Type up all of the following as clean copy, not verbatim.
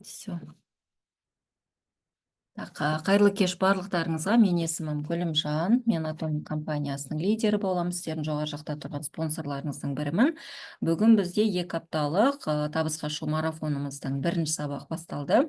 Все. Қайырлы кеш барлықтарыңызға. Мен есімім Гүлімжан. Мен Атоми компаниясының лидері боламын. Сіздердің жоғары жақта тұрған спонсорларыңыздың бірімін. Бүгін бізде 2 апталық табысқа шығу марафонымыздың бірінші сабақ басталды.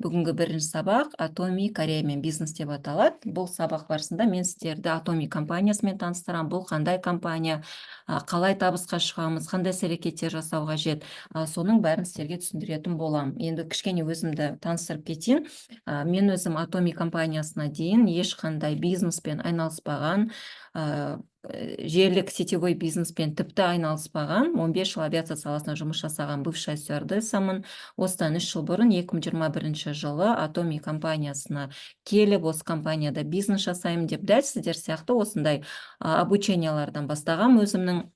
Бүгінгі бірінші сабақ Атоми Корея мен бизнес деп аталады. Бұл сабақ барысында мен сіздерді Атоми компаниясымен таныстырамын. Бұл қандай компания, қалай табысқа шығамыз, қандай іс-әрекеттер жасау қажет, соның бәрін сіздерге түсіндіретін боламын. Енді кішкене өзімді таныстырып кетейін. Мен өзім Атоми компаниясына дейін ешқандай бизнеспен айналыспаған, желілік сетевой бизнеспен тіпті айналыспаған, 15 жыл авиация саласында жұмыс жасаған бывшая стюардессамын. Осыдан 3 жыл бұрын 2021 жылы Атоми компаниясына келіп, осы компанияда бизнес жасаймын деп, дәл сіздер сияқты осындай обучениялардан бастағам өзімнің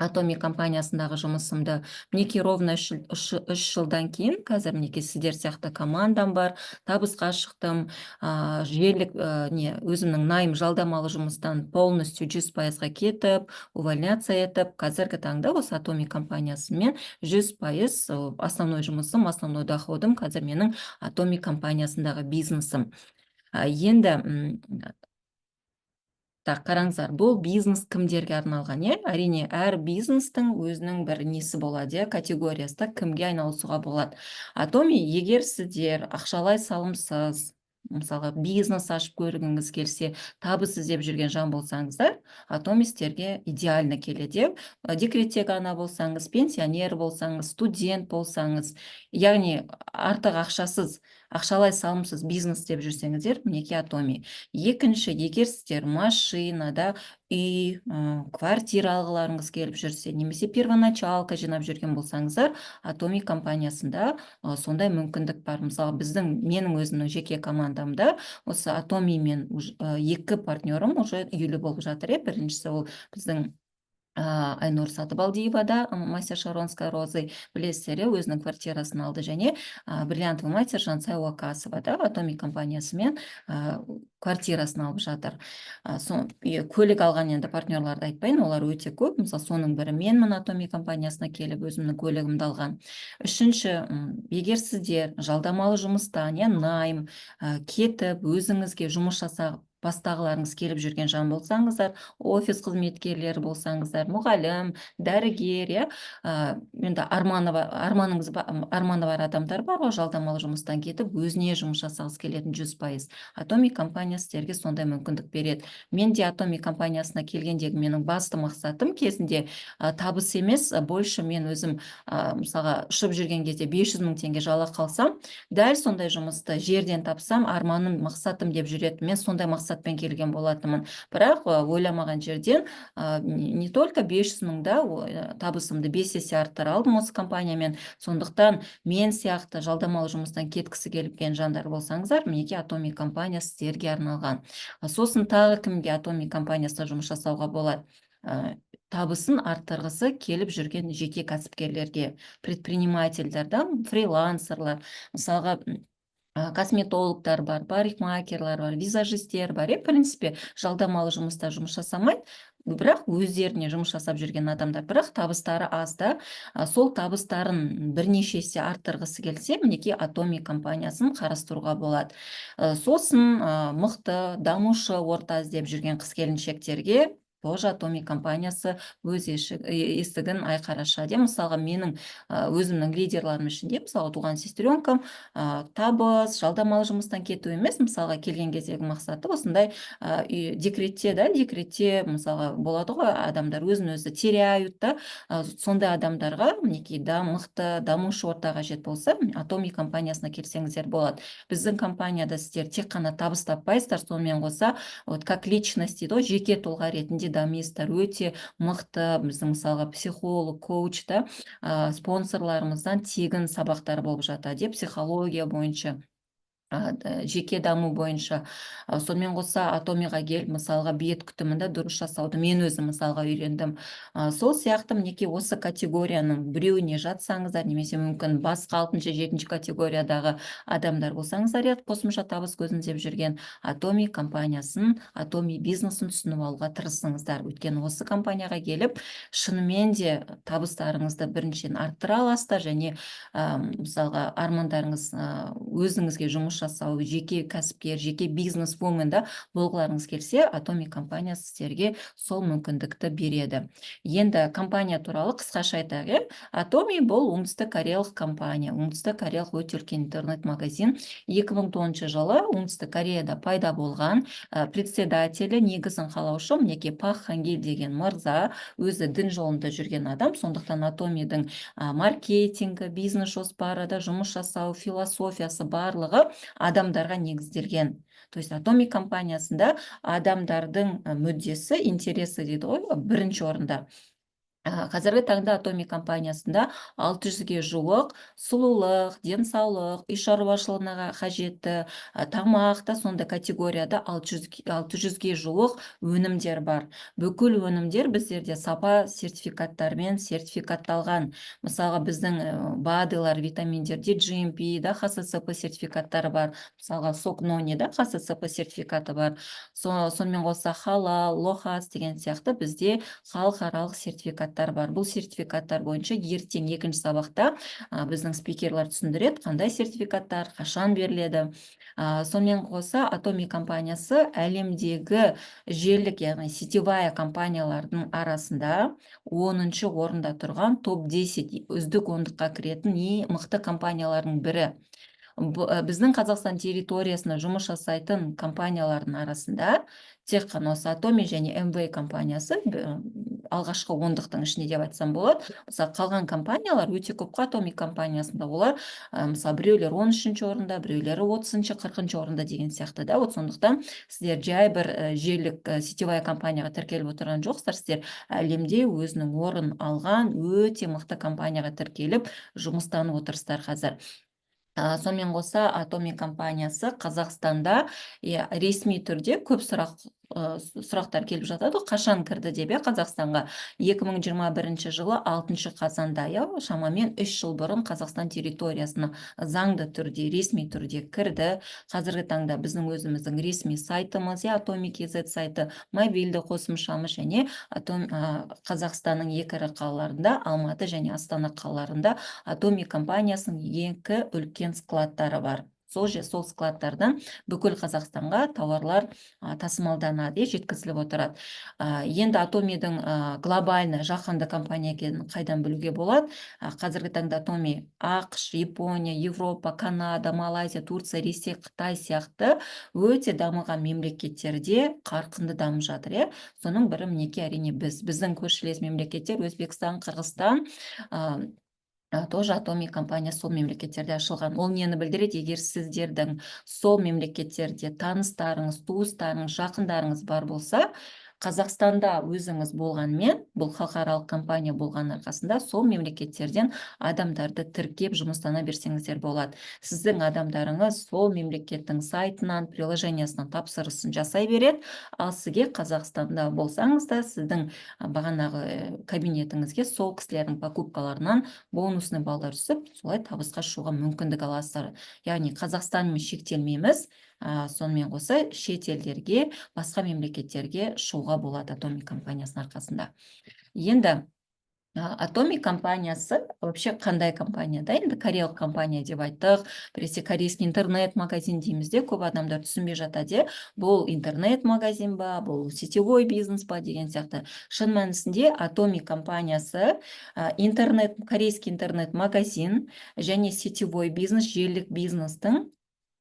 Атоми компаниясындағы жұмысымды. Мінекей ровно 3 жылдан кейін қазір мінекей сіздер сияқты командам бар, табысқа шықтым. Желілік өзімнің найым жалдамалы жұмыстан полностью 100%-ға кетіп, увольняться етіп, қазіргі таңда осы Атоми компаниясымен 100% основной жұмысым, основной доходым қазір менің Атоми компаниясындағы бизнесім. Енді қараңыздар, бұл бизнес кімдерге арналған? Әрине, әр бизнестің өзінің бір несі болады, категориясы, кімге айналысуға болады. Атоми, егер сіздер ақшалай салымсыз, мысалы бизнес ашып көргіңіз келсе, табыс іздеп жүрген жан болсаңыздар, Атоми сіздерге идеально келеді. Декреттегі ана болсаңыз, пенсионер болсаңыз, студент болсаңыз, яғни артық ақшасыз, ақшалай салымсыз бизнес деп жүрсеңіздер, мінекей Атоми. Екінші, егер сіздер машинада үй, квартира алғыларыңыз келіп жүрсе, немесе первоначалка жинап жүрген болсаңыздар, Атоми компаниясында сондай мүмкіндік бар. Мысалы, менің өзімнің жеке командамда осы Атоми мен 2 партнерім уже үйлі болып жатыр. Біріншісі ол біздің Айнұр Сатыбалдиева да, мастер Шаронская Розы, білесіздер, өзінің квартирасын алды, және бриллиантовый мастер Жансай Уакасова да Атоми компаниясымен квартирасын алып жатыр. Көлік алған енді партнерларды айтпайын, олар өте көп. Мысалы, соның бірі менмін, Атоми компаниясына келіп өзімнің көлігімді алған. Үшінші, егер сіздер жалдамалы жұмыстан, найм кетіп, өзіңізге жұмыс жасап бастағыларыңыз келіп жүрген жан болсаңыздар, офис қызметкерлері болсаңыздар, мұғалім, дәрігер, енді арманы бар адамдар бар ғой, жалдамалы жұмыстан кетіп, өзіне жұмыс жасағысы келетін 100%. Атоми компаниясы сіздерге сондай мүмкіндік береді. Мен де Атоми компаниясына келгендегі менің басты мақсатым кезінде табыс емес, больше мен өзім мысалға ұшып жүрген кезде 500 мың теңге жалақы алсам, дәл сондай жұмысты жерден тапсам, арманым, мақсатым деп жүреді. Мен сондай мақсатпен келген болатынмын. Бірақ ойламаған жерден не только 500 мыңда табысымды 5 есе арттыра алдым осы компаниямен. Сондықтан мен сияқты жалдамалы жұмыстан кеткісі келген жандар болсаңыздар, мінекей Атоми компаниясы сіздерге арналған. Сосын тағы кімге Атоми компаниясында жұмыс жасауға болады? Табысын арттырғысы келіп жүрген жеке кәсіпкерлерге, предпринимательдерден, фрилансерлар, мысалға косметологтар бар, парикмахерлар бар, визажистер бар. В принципе, жалдамалы жұмыста жұмыс жасамайды, бірақ өздеріне жұмыс жасап жүрген адамдар, бірақ табыстары аз да, сол табыстарын бірнеше есе арттырғысы келсе, мінекей Атоми компаниясын қарастыруға болады. Сосын мықты, дамушы орта іздеп жүрген қыз-келіншектерге тоже Атоми компаниясы өз есігін айқара ашады. Мысалға, менің өзімнің лидерларым ішінде, мысалы, туған сестренкам табыс, жалдамалы жұмыстан кету емес, мысалға, келген кездегі мақсаты осындай декретте, мысалға, болады ғой, адамдар өзін өзі теряют да, сондай адамдарға мінекей мықты, дамушы орта қажет болса, Атоми компаниясына келсеңіздер болады. Біздің компанияда сіздер тек қана табыс таппайсыздар, сонымен қоса, как личность дейді, жеке тұлға ретінде дамисыздар. Өте мықты, біздің мысалға психолог, коуч та спонсорларымыздан тегін сабақтар болып жатады, психология бойынша. жеке даму бойынша. Сонымен қоса Атомиға келіп, мысалға бет күтімінде дұрыс жасауды мен өзім мысалға үйрендім. Сол сияқты мінекей осы категорияның біреуіне жатсаңыздар, немесе мүмкін басқа 6-7 категориядағы адамдар болсаңыздар, қосымша табыс көзін іздеп жүрген Атоми компаниясын, Атоми бизнесін түсініп алуға тырысыңыздар. Өйткені осы компанияға келіп, шынымен де табыстарыңызды біріншіден арттыра аласыздар, және мысалға армандарыңыз, өзіңізге жұмыс жасау, жеке кәсіпкер, жеке бизнес вумен болғыларыңыз келсе, Атоми компаниясы сіздерге сол мүмкіндікті береді. Енді компания туралы қысқаша айтайық. Атоми бұл оңтүстік кореялық компания, оңтүстік кореялық өте үлкен интернет-магазин. 2009 жылы оңтүстік Кореяда пайда болған. Председателі, негізін қалаушы мінекей Пак Хангил деген мырза, өзі дін жолында жүрген адам. Сондықтан Атомидің маркетингі, бизнес жоспары да, жұмыс жасау философиясы барлығы адамдарға негізделген. То есть Атоми компаниясында адамдардың мүддесі, интересі дейді ғой, бірінші орында. Қазіргі таңда Атоми компаниясында 600-ге жуық сұлулық, денсаулық, үй шаруашылығына қажетті, тамақта сонда категорияда 600-ге жуық өнімдер бар. Бүкіл өнімдер біздерде сапа сертификаттармен сертификатталған. Мысалға біздің БАДылар, витаминдерде GMP, ХСЦП сертификаттары бар. Мысалға Сокнони ХСЦП сертификаты бар. Сонымен қоса Халал, Лохас деген сияқты бізде халықаралық сертификаттар бар. Бұл сертификаттар бойынша ертең екінші сабақта біздің спикерлер түсіндіреді, қандай сертификаттар, қашан беріледі. Сонымен қоса Атоми компаниясы әлемдегі желілік, яғни сетевая компаниялардың арасында 10-ші орында тұрған топ-10 үздік 10-ға кіретін ең мықты компаниялардың бірі. Біздің Қазақстан территориясында жұмыс жасайтын компаниялардың арасында тек қана осы Атоми және МВ компаниясы алғашқы 10-дықтың ішінде деп айтсам болады. Мысалы, қалған компаниялар өте көп. Атоми компаниясында олар мысалы біреулер 13-ші орында, біреулері 30-ші, 40-ші орында деген сияқты да. Сондықтан сіздер жай бір желілік сетевая компанияға тіркеліп отырған жоқсыздар, сіздер әлемде өзінің орын алған өте мықты компанияға тіркеліп жұмыстанып отырсыздар қазір. Сонымен қоса Атоми компаниясы Қазақстанда ресми түрде көп сұрақтар келіп жатады. Қашан кірді деп, Қазақстанға 2021 жылы 6 қазанда, шамамен 3 жыл бұрын Қазақстан территориясына заңды түрде, ресми түрде кірді. Қазіргі таңда біздің өзіміздің ресми сайтымыз, Атоми KZ сайты, мобильді қосымшамыз, және Қазақстанның 2 ірі қалаларында, Алматы және Астана қалаларында Атоми компаниясының 2 үлкен складтары бар. Сол складтардан бүкіл Қазақстанға тауарлар тасымалданады, жеткізіліп отырады. Енді Атомидің глобальны жаһанды компания екенін қайдан білуге болады? Қазіргі таңда Атоми ақш, Япония, Европа, Канада, Малайзия, Турция, Ресей, Қытай сияқты өте дамыған мемлекеттерде қарқынды дамып жатыр. Соның бірі мінекей әрине біздің көршілес мемлекеттер Өзбекстан, Қырғызстан, тоже Атоми компания сол мемлекеттерде ашылған. Ол нені білдіреді? Егер сіздердің сол мемлекеттерде таныстарыңыз, туыстарыңыз, жақындарыңыз бар болса, Қазақстанда өзіңіз болғанмен, бұл халықаралық компания болған арқасында сол мемлекеттерден адамдарды тіркеп жұмыстана берсеңіздер болады. Сіздің адамдарыңыз сол мемлекеттің сайтынан, приложениясынан тапсырысын жасай береді, ал сізге Қазақстанда болсаңыз да, сіздің бағанағы кабинетіңізге сол кісілердің покупкаларынан бонусный балдар түсіп, солай табысқа шығуға мүмкіндік аласыздар. Яғни Қазақстанмен шектелмейміз, сонымен қоса шетелдерге, басқа мемлекеттерге шығуға болады Атоми компаниясының арқасында. Енді Атоми компаниясы вообще қандай компания? Енді кореялық компания деп айттық, біресе корейский интернет-магазин дейміз де, көп адамдар түсінбей жатады. Бұл интернет-магазин ба, бұл сетевой бизнес ба деген сияқты. Шын мәнісінде Атоми компаниясы корейский интернет-магазин және сетевой бизнес, желілік бизнестің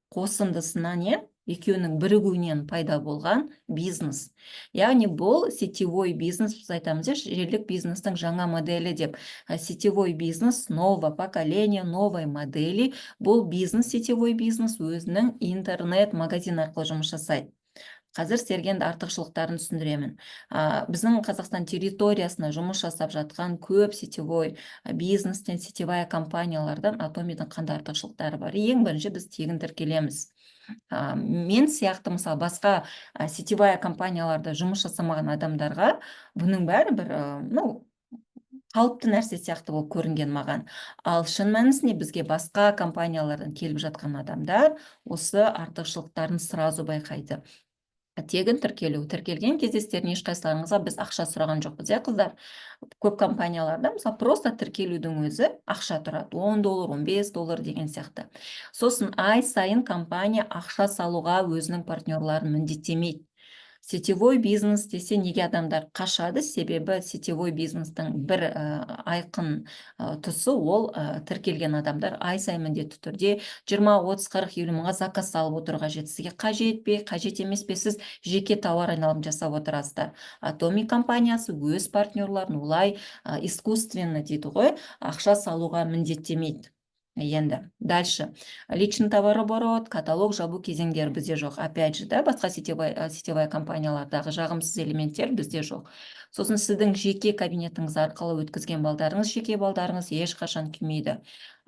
қосындысынан, екеуінің бірігуінен пайда болған бизнес. Яғни бұл сетевой бизнес, біз айтамыз, желілік бизнестің жаңа моделі деп. Сетевой бизнес, новое поколение, новой модели. Бұл бизнес, сетевой бизнес өзінің интернет-магазин арқылы жұмыс жасайды. Қазір сіздерге енді артықшылықтарын түсіндіремін. Біздің Қазақстан территориясында жұмыс жасап жатқан көп сетевой бизнестен, сетевая компаниялардан Атомидің қандай артықшылықтары бар? Ең бірінші, біз тегін тіркелеміз. Мен сияқты мысалы басқа сетевая компанияларда жұмыс жасамаған адамдарға бұның бәрі бір қалыпты нәрсе сияқты болып көрінген маған. Ал шын мәнісінде бізге басқа компаниялардан келіп жатқан адамдар осы артықшылықтарын сразу байқайды. Тегін тіркелу. Тіркелген кезде сіздердің ешқайсыларыңызға біз ақша сұраған жоқпыз, қыздар. Көп компанияларда мысалы просто тіркелудің өзі ақша тұрады. $10, $15 деген сияқты. Сосын ай сайын компания ақша салуға өзінің партнерларын міндеттемейді. Сетевой бизнес десе неге адамдар қашады? Себебі сетевой бизнестің бір айқын тұсы ол тіркелген адамдар ай сайын міндетті түрде 20, 30, 40, 50 мыңға заказ салып отыруға қажет. Сізге қажет пе, қажет емес пе, сіз жеке тауар айналым жасап отырасыздар. Атоми компаниясы өз партнерларын олай искусственно дейді ғой, ақша салуға міндеттемейді. Енді дальше личный товарооборот, каталог жабу кезеңдері бізде жоқ. Опять же, да, басқа сетевая компаниялардағы жағымсыз элементтер бізде жоқ. Сосын сіздің жеке кабинетіңіз арқылы өткізген балдарыңыз, жеке балдарыңыз ешқашан күймейді.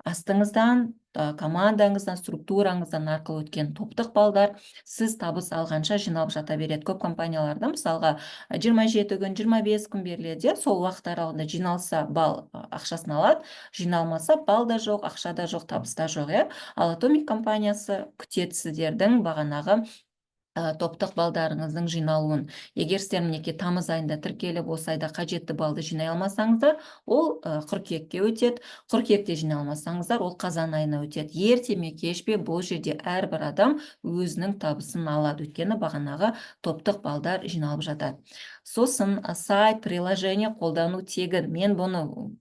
Астыңыздан, командаңыздан, структураңыздан арқылы өткен топтық балдар сіз табыс алғанша жиналып жата береді. Көп компанияларда мысалға 27 күн, 25 күн беріледі, сол уақыт аралығында жиналса бал ақшасын алады, жиналмаса бал да жоқ, ақша да жоқ, табыс та жоқ. Ал Атомик компаниясы күтеді сіздердің бағанағы топтық балдарыңыздың жиналуын. Егер сіздер мінекей тамыз айында тіркеліп, осы айда қажетті балды жинай алмасаңыздар, ол қыркүйекке өтеді. Қыркүйекте жинай алмасаңыздар, ол қазан айына өтеді. Ерте ме кеш пе, бұл жерде әрбір адам өзінің табысын алады. Өйткені бағанағы топтық балдар жиналып жатады. Сосын сайт, приложение қолдану тегін. Мен бұны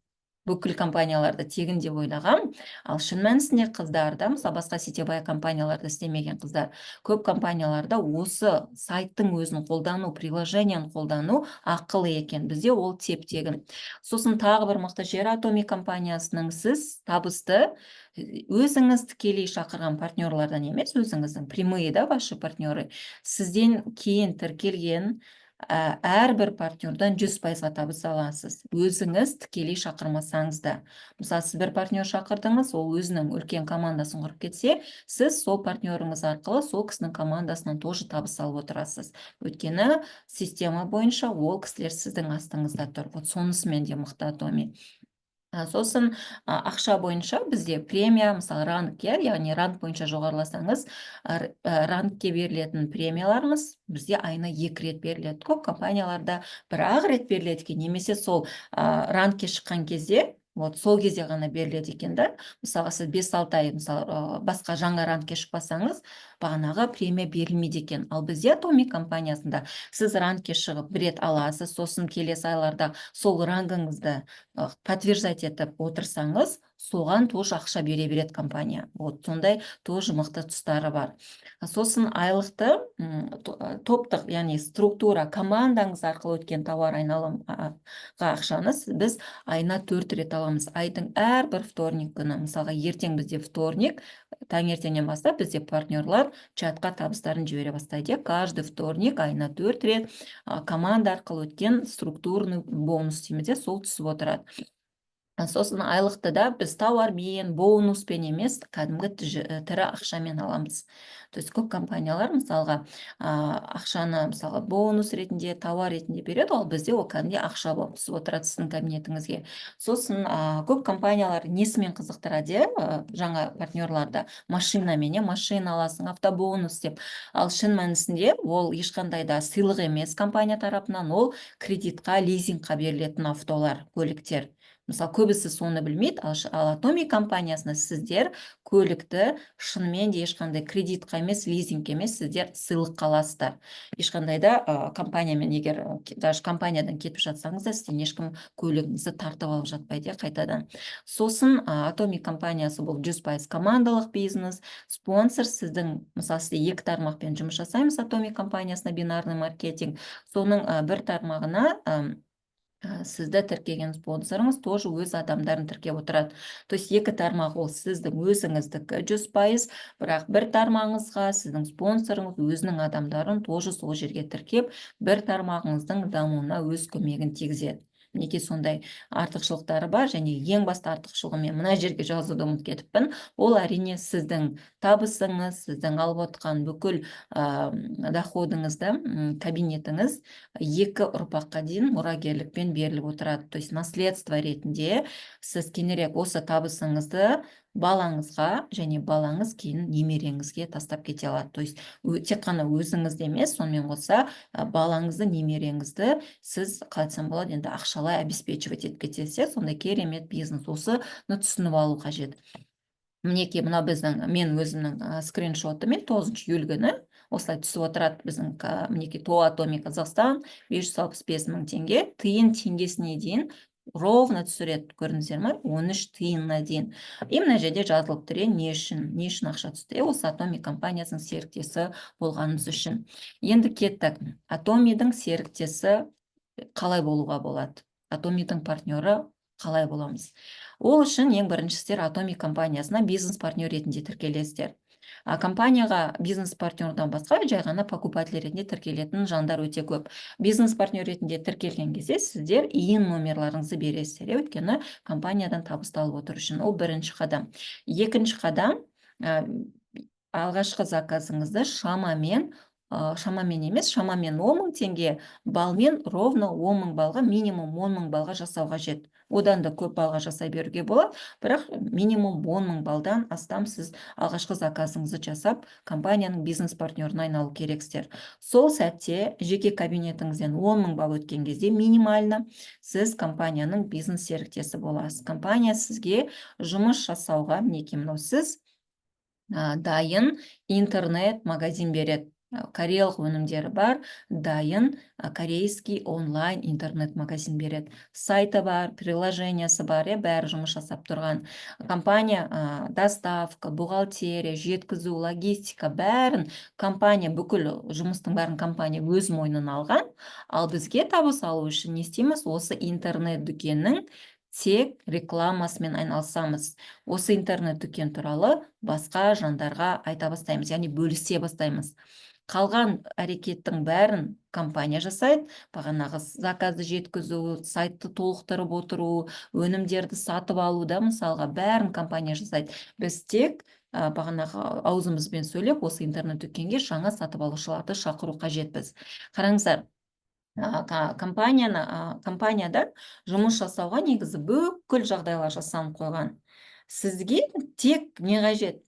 бүкіл компанияларда тегін деп ойлағам. Ал шын мәнісінде қыздарда, мысалы басқа сетевая компанияларда істемеген қыздар, көп компанияларда осы сайттың өзін қолдану, приложениені қолдану ақылы екен. Бізде ол теп-тегін. Сосын тағы бір мықты жері Атоми компаниясының сіз табысты өзіңіз тікелей шақырған партнерлардан емес, өзіңіздің прямые, да, ваши партнеры, сізден кейін тіркелген әрбір партнердан 100%-ға табыс аласыз. Өзіңіз тікелей шақырмасаңыз да. Мысалы, сіз бір партнер шақырдыңыз, ол өзінің үлкен командасын құрып кетсе, сіз сол партнеріңіз арқылы сол кісінің командасынан тоже табыс алып отырасыз. Өйткені система бойынша ол кісілер сіздің астыңызда тұр. Вот сонысымен де мықты Атоми. Сосын ақша бойынша бізде премия, мысалы ранг, яғни ранг бойынша жоғарыласаңыз, рангке берілетін премияларыңыз бізде айына 2 рет беріледі. Көп компанияларда 1-ақ рет беріледі екен, немесе сол рангке шыққан кезде, вот сол кезде ғана беріледі екен да. Мысалға сіз 5-6 ай басқа жаңа рангке шықпасаңыз, бағанағы премия берілмейді екен. Ал бізде Атоми компаниясында сіз рангке шығып 1 рет аласыз, сосын келесі айларда сол рангыңызды подтверждать етіп отырсаңыз, соған тоже ақша бере береді компания. Вот сондай тоже мықты тұстары бар. Сосын айлықты топтық, яғни структура, командаңыз арқылы өткен тауар айналымға ақшаны біз айына 4 рет аламыз. Айдың әрбір вторник күні, мысалға ертең бізде вторник, таңертеңнен бастап бізде партнерлар чатқа табыстарын жібере бастайды. Каждый вторник айына 4 рет команда арқылы өткен структурный бонус дейміз, сол түсіп отырады. Сосын айлықты да біз тауармен, бонуспен емес, кәдімгі тірі ақшамен аламыз. То есть көп компаниялар мысалға ақшаны мысалға бонус ретінде, тауар ретінде береді, ал бізде ол кәдімгі ақша болып түсіп отырады сіздің кабинетіңізге. Сосын көп компаниялар несімен қызықтырады, жаңа партнерларда машинамен, машина аласың, автобонус деп. Ал шын мәнісінде ол ешқандай да сыйлық емес компания тарапынан, ол кредитқа, лизингқа берілетін автолар, көліктер. Мысалы, көбісі соны білмейді, ал Атоми компаниясына сіздер көлікті шынымен де ешқандай кредитқа емес, лизингке емес, сіздер сыйлыққа аласыздар. Ешқандай да компаниямен, егер даже компаниядан кетіп жатсаңыз да, сізден ешкім көлігіңізді тартып алып жатпайды қайтадан. Сосын Атоми компаниясы бұл 100% командалық бизнес, спонсор сіздің, мысалы, сізде 2 тармақпен жұмыс жасаймыз Атоми компаниясына, бинарный маркетинг, соның бір тармағына сізді тіркеген спонсорыңыз тоже өз адамдарын тіркеп отырады. То есть екі тармақ ол сіздің өзіңіздікі 100%, бірақ бір тармағыңызға сіздің спонсорыңыз өзінің адамдарын тоже сол жерге тіркеп, бір тармағыңыздың дамуына өз көмегін тигізеді. Мінекей сондай артықшылықтары бар, және ең басты артықшылығы мен мына жерге жазуды ұмытып кетіппін. Ол әрине сіздің табысыңыз, сіздің алып отқан бүкіл доходыңызды, кабинетіңіз 2 ұрпаққа дейін мұрагерлікпен беріліп отырады. То есть наследство ретінде сіз кейінірек осы табысыңызды балаңызға, және балаңыз кейін немереңізге тастап кете алады. То есть тек қана өзіңізді емес, сонымен қоса балаңызды, немереңізді сіз қалай айтсам болады, енді ақшалай обеспечивать етіп кетесіз. Сондай керемет бизнес. Осыны түсініп алу қажет. Мінекей мына мен өзімнің скриншоты мен 9 июль күні осылай түсіп отырады. Біздің мінекей ТО Атоми Қазақстан 565 мың теңге, тиын теңгесіне дейін ровно түсіреді, көрдіңіздер ме? 13 тиынына дейін. И мына жерде жазылып тұр, не үшін ақша түсті? Осы Атоми компаниясының серіктесі болғанымыз үшін. Енді кеттік. Атомидің серіктесі қалай болуға болады? Атомидің партнері қалай боламыз? Ол үшін ең біріншісіздер Атоми компаниясына бизнес-партнер ретінде тіркелесіздер. Компанияға бизнес-партнердан басқа жай ғана покупатель ретінде тіркелетін жандар өте көп. Бизнес-партнер ретінде тіркелген кезде сіздер ИИН номерларыңызды бересіздер, өйткені компаниядан табыс алып отыру үшін. Ол бірінші қадам. Екінші қадам, алғашқы заказыңызды шамамен 10 мың теңге балмен, ровно 10 мың балға, минимум 10 мың балға жасау қажет. Одан да көп балға жасай беруге болады, бірақ минимум 10 мың балдан астам сіз алғашқы заказыңызды жасап, компанияның бизнес-партнеріне айналу керексіздер. Сол сәтте жеке кабинетіңізден 10 мың бал өткен кезде минимально сіз компанияның бизнес-серіктесі боласыз. Компания сізге жұмыс жасауға, мінекей мынау сіз дайын интернет-магазин береді. Кореялық өнімдері бар, дайын корейский онлайн интернет-магазин береді. Сайты бар, приложениясы бар, бәрі жұмыс жасап тұрған. Компания доставка, бухгалтерия, жеткізу, логистика бәрін компания, бүкіл жұмыстың бәрін компания өз мойнына алған. Ал бізге табыс алу үшін не істейміз? Осы интернет-дүкеннің тек рекламасымен айналысамыз. Осы интернет-дүкен туралы басқа жандарға айта бастаймыз, яғни бөлісе бастаймыз. Қалған әрекеттің бәрін компания жасайды. Бағанағы заказды жеткізу, сайтты толықтырып отыру, өнімдерді сатып алуда мысалға бәрін компания жасайды. Біз тек бағанағы аузымызбен сөйлеп, осы интернет-дүкенге жаңа сатып алушыларды шақыру қажетпіз. Қараңыздар, компанияда жұмыс жасауға негізі бүкіл жағдайлар жасалынып қойған. Сізге тек не қажет?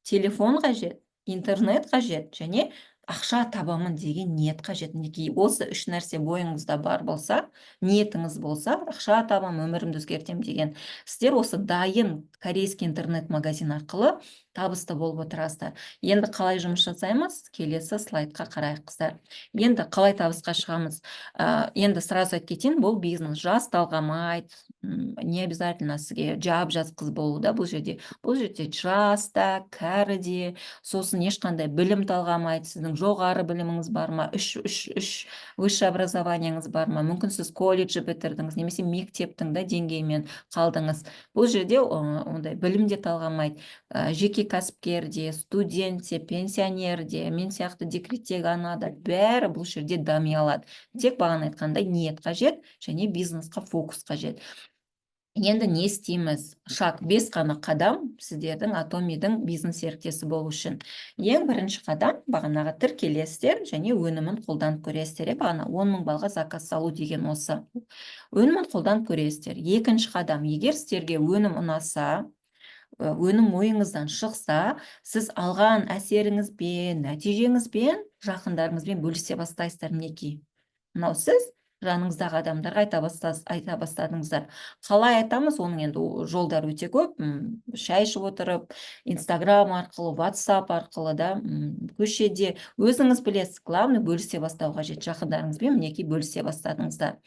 Телефон қажет, интернет қажет, және ақша табамын деген ниет қажет. Мінекей осы 3 нәрсе бойыңызда бар болса, ниетіңіз болса, ақша табам, өмірімді өзгертем деген, сіздер осы дайын корейский интернет-магазин арқылы табысты болып отырасыздар. Енді қалай жұмыс жасаймыз? Келесі слайдқа қарайық, қыздар. Енді қалай табысқа шығамыз? Енді сразу айтып кетейін, бұл бизнес жас талғамайды, не обязательно сізге жап-жас қыз болу да, бұл жерде жас та, кәрі де, сосын ешқандай білім талғамайды. Сіздің жоғары біліміңіз бар ма, үш высшее образованияңыз бар ма, мүмкін сіз колледжі бітірдіңіз, немесе мектептің да деңгейімен қалдыңыз. Бұл жерде ондай білім де талғамайды. Жеке кәсіпкерде, студентте, пенсионерде, мен сияқты декреттегі анада бәрі бұл жерде дами алады. Тек бағана айтқандай ниет қажет, және бизнесқа фокус қажет. Енді не істейміз? 5 қана қадам сіздердің Атомидің бизнес серіктесі болу үшін. Ең бірінші қадам бағанағы тіркелесіздер және өнімін қолданып көресіздер. Бағана 10 мың балға заказ салу деген осы. Өнімін қолданып көресіздер. Екінші қадам, егер сіздерге өнім ұнаса, өнім ойыңыздан шықса, сіз алған әсеріңізбен, нәтижеңізбен, жақындарыңызбен бөлісе бастайсыздар. Мінекей мынау сіз жаныңыздағы адамдарға айта бастадыңыздар. Қалай айтамыз? Оның енді жолдар өте көп. Шай ішіп отырып, Инстаграм арқылы, WhatsApp арқылы да, көшеде, өзіңіз білесіз. Главное, бөлісе бастау қажет. Жақындарыңызбен мінекей бөлісе бастадыңыздар.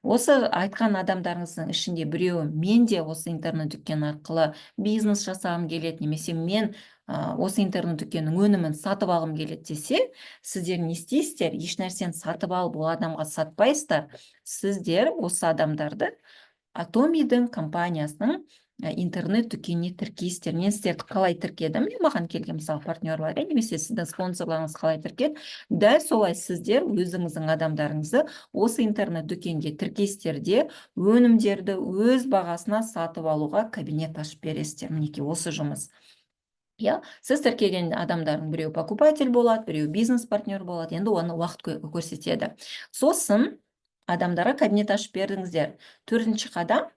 Осы айтқан адамдарыңыздың ішінде біреуі мен де осы интернет дүкен арқылы бизнес жасағым келеді, немесе мен осы интернет дүкеннің өнімін сатып алғым келеді десе, сіздер не істейсіздер? Еш нәрсені сатып алып ол адамға сатпайсыздар. Сіздер осы адамдарды Атомидің компаниясының интернет дүкеніне тіркейсіздер. Мен сіздерді қалай тіркедім? Маған келген мысалы партнерлар, немесе сіздің спонсорларыңыз қалай тіркеді? Дәл солай сіздер өзіңіздің адамдарыңызды осы интернет дүкенге тіркейсіздер де өнімдерді өз бағасына сатып алуға кабинет ашып бересіздер. Мінекей осы жұмыс. Иә, сіз тіркеген адамдардың біреу покупатель болады, біреу бизнес партнер болады, енді оны уақыт көрсетеді. Сосын адамдарға кабинет ашып бердіңіздер. Төртінші қадам,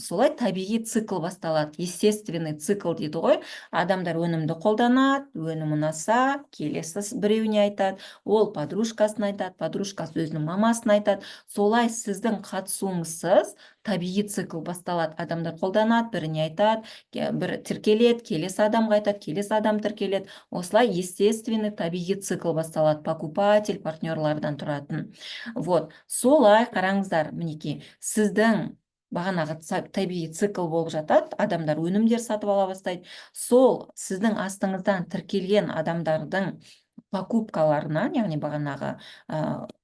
солай табиғи цикл басталады. Естественный цикл дейді ғой. Адамдар өнімді қолданады, өнім ұнаса, келесі біреуіне айтады, ол подружкасына айтады, подружкасы өзінің мамасына айтады. Солай сіздің қатысуыңызсыз табиғи цикл басталады. Адамдар қолданады, біріне айтады, бір тіркеледі, келесі адамға айтады, келесі адам тіркеледі. Осылай естественный табиғи цикл басталады. Покупатель, партнерлардан тұратын. Вот, солай қараңыздар, мінекей, сіздің бағанағы табиғи цикл болып жатады, адамдар өнімдер сатып ала бастайды. Сол сіздің астыңыздан тіркелген адамдардың покупкаларынан, яғни бағанағы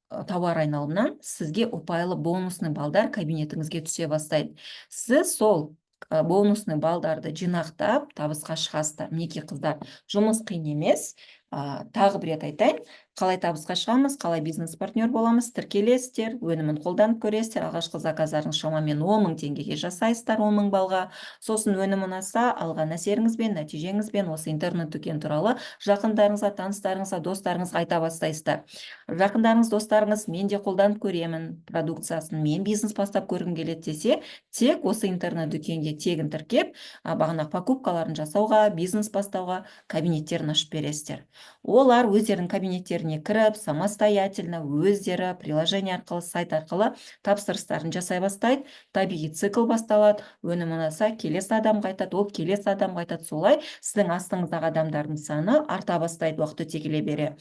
тауар айналымнан сізге ұпайлы бонусный балдар кабинетіңізге түсе бастайды. Сіз сол бонусный балдарды жинақтап табысқа шығасыздар. Мінекей қыздар, жұмыс қиын емес. Тағы бір рет айтайын, қалай табысқа шығамыз, қалай бизнес партнер боламыз, тіркелесіздер, өнімін қолданып көресіздер, алғашқы заказдарыңыз шамамен 10 000 теңгеге жасайсыздар, 10 000 балға. Сосын өнім ұнаса, алған әсеріңізбен, нәтижеңізбен осы интернет дүкен туралы жақындарыңызға, таныстарыңызға, достарыңызға айта бастайсыздар. Жақындарыңыз, достарыңыз, мен де қолданып көремін продукциясын, мен бизнес бастап көргім келеді десе, тек осы интернет дүкенге тегін тіркеп, бағана покупкаларын жасауға, бизнес бастауға кабинеттерін ашып бересіздер. Олар өздерінің кабинеттеріне кіріп, самостоятельно өздері приложение арқылы, сайт арқылы тапсырыстарын жасай бастайды, табиғи цикл басталады, өнім ұнаса, келесі адамға айтады, ол келесі адамға айтады. Солай сіздің астыңыздағы адамдардың саны арта бастайды уақыт өте келе бере.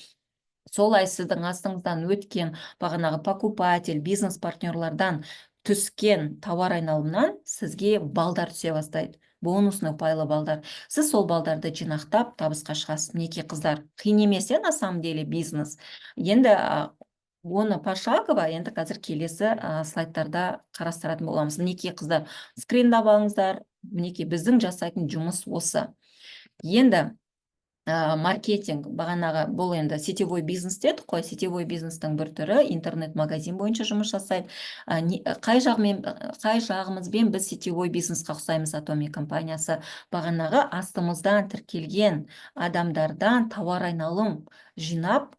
Солай сіздің астыңыздан өткен бағанағы покупатель, бизнес партнерлардан түскен тауар айналымнан сізге балдар түсе бастайды. Бонусный ұпайлы балдар. Сіз сол балдарды жинақтап табысқа шығасыз. Мінекей қыздар, қиын емес, на самом деле бизнес. Енді оны пошагово енді қазір келесі слайдтарда қарастыратын боламыз. Мінекей қыздар, скриндап алыңыздар. Мінекей біздің жасайтын жұмыс осы. Енді маркетинг, бағанағы бұл енді сетевой бизнес дедік қой, сетевой бизнестің бір түрі интернет-магазин бойынша жұмыс жасайды. Қай жағымызбен біз сетевой бизнесқа ұқсаймыз? Атоми компаниясы бағанағы астымыздан тіркелген адамдардан тауар айналым жинап,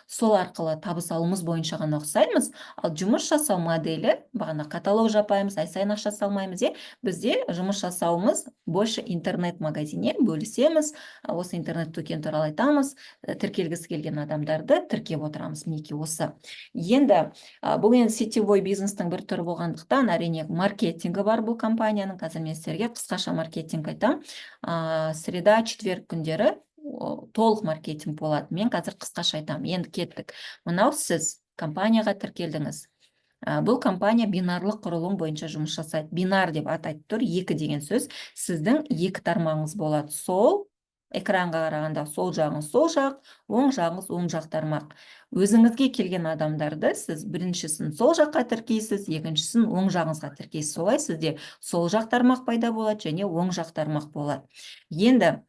сол арқылы табыс алуымыз бойынша ғана ұқсаймыз. Ал жұмыс жасау моделі, бағана каталог жапаймыз, ай сайын ақша салмаймыз, бізде жұмыс жасауымыз больше интернет-магазиннен бөлісеміз, осы интернет дүкен туралы айтамыз, тіркелгісі келген адамдарды тіркеп отырамыз. Мінекей осы. Енді бұл енді сетевой бизнестің бір түрі болғандықтан, әрине маркетингі бар бұл компанияның. Қазір мен сіздерге қысқаша маркетинг айтам. Среда, четверг күндері толық маркетинг болады. Мен қазір қысқаша айтам. Енді кеттік. Мынау сіз компанияға тіркелдіңіз. Бұл компания бинарлық құрылым бойынша жұмыс жасайды. Бинар деп атайды тұр, 2 деген сөз. Сіздің 2 тармағыңыз болады. Сол экранға қарағанда сол жағыңыз сол жақ, оң жағыңыз оң жақ тармақ. Өзіңізге келген адамдарды сіз біріншісін сол жаққа тіркейсіз, екіншісін оң жағыңызға тіркейсіз. Солай сізде сол жақ тармақ пайда болады және оң жақ тармақ болады. Енді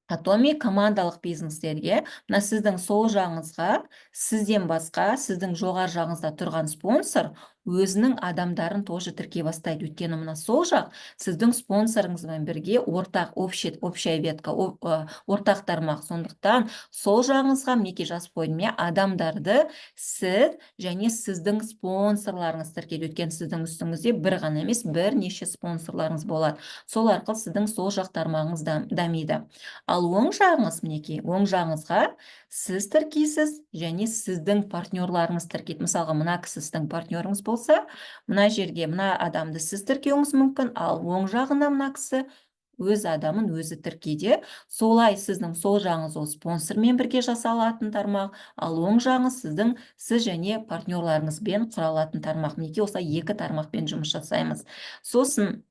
Атоми командалық бизнестерге, мына сіздің сол жағыңызға, сізден басқа, сіздің жоғар жағыңызда тұрған спонсор өзінің адамдарын тоже тіркей бастайды. Өйткені мына сол жақ сіздің спонсорыңызбен бірге ортақ, общая ветка, ортақ тармақ. Сондықтан сол жағыңызға, мінекей жазып қойдым, адамдарды сіз және сіздің спонсорларыңыз тіркейді. Өйткені сіздің үстіңізде бір ғана емес, бірнеше спонсорларыңыз болады. Сол арқылы сіздің сол жақ тармағыңыз дамиды. Ал оң жағыңыз, мінекей, оң жағыңызға сіз тіркейсіз және сіздің партнерларыңыз тіркейді. Мысалға, мына кісі сіздің партнеріңіз болса, мына жерге мына адамды сіз тіркеуіңіз мүмкін, ал оң жағына мына кісі өз адамын өзі тіркейді. Солай сіздің сол жағыңыз ол спонсормен бірге жасалатын тармақ, ал оң жағыңыз сіз және партнерларыңызбен құралатын тармақ. Мінекей осылай екі тармақпен жұмыс жасаймыз. Сосын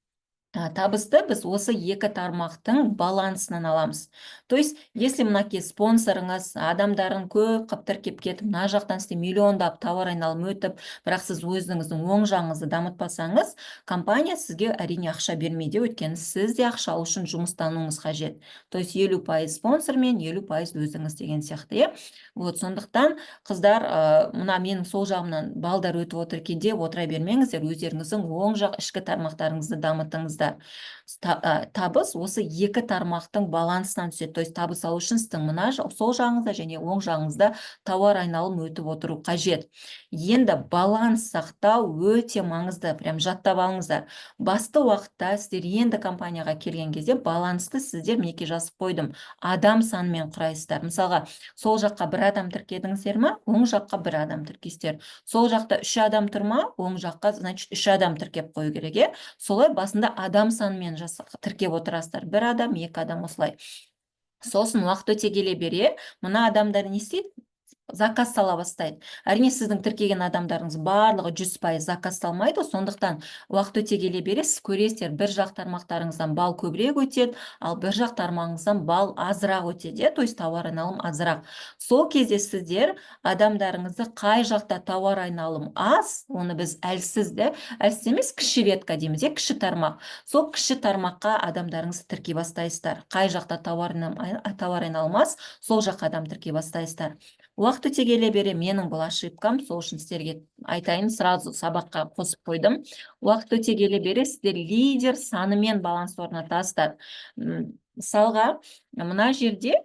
табысты біз осы екі тармақтың балансынан аламыз. То есть, если мынаке спонсорыңыз адамдарын көп қып тіркеп кетіп, мына жақтан сізде миллиондап тауар айналым өтіп, бірақ сіз өзіңіздің оң жағыңызды дамытпасаңыз, компания сізге әрине ақша бермейді, өйткені сіз де ақша алу үшін жұмыстануыңыз қажет. То есть 50% спонсормен, 50% өзіңіз деген сияқты, Вот, сондықтан қыздар, мына менің сол жағымнан балдар өтіп отыр екен деп отыра бермеңіздер, өздеріңіздің оң жақ ішкі тармақтарыңызды дамытыңыздар. Табыс осы екі тармақтың балансынан түседі. То есть табыс алу үшін сіздің мына сол жағыңызда және оң жағыңызда тауар айналым өтіп отыру қажет. Енді баланс сақтау өте маңызды, прям жаттап алыңыздар. Басты уақытта сіздер енді компанияға келген кезде балансты сіздер мінекей жазып қойдым. Адам санымен құрайсыздар. Мысалға, сол жаққа бір адам тіркедіңіздер ма, оң жаққа бір адам тіркейсіздер. Сол жақта 3 адам тұр ма, оң жаққа, значит, 3 адам тіркеп қою керек, Солай басында адам санымен тіркеп отырасыздар. Бір адам, екі адам осылай. Сосын уақыт өте келе бере, мына адамдар не істейді? Заказ сала бастайды. Әрине сіздің тіркеген адамдарыңыз барлығы 100% заказ салмайды, сондықтан уақыт өте келе бере сіз көресіздер, бір жақ тармақтарыңыздан бал көбірек өтеді, ал бір жақ тармағыңыздан бал азырақ өтеді, то есть тауар айналым азырақ. Сол кезде сіздер адамдарыңызды қай жақта тауар айналым аз, оны біз әлсіз емес, кіші ветка дейміз, кіші тармақ. Сол кіші тармаққа адамдарыңызды тіркей бастайсыздар. Қай жақта тауар айналым аз, сол жаққа адам тіркей бастайсыздар. Уақыт өте келе бере менің бұл ошибкам, сол үшін сіздерге айтайын, сразу сабаққа қосып қойдым. Уақыт өте келе бере сіздер лидер санымен баланс орнатасыздар. Мысалға, мына жерде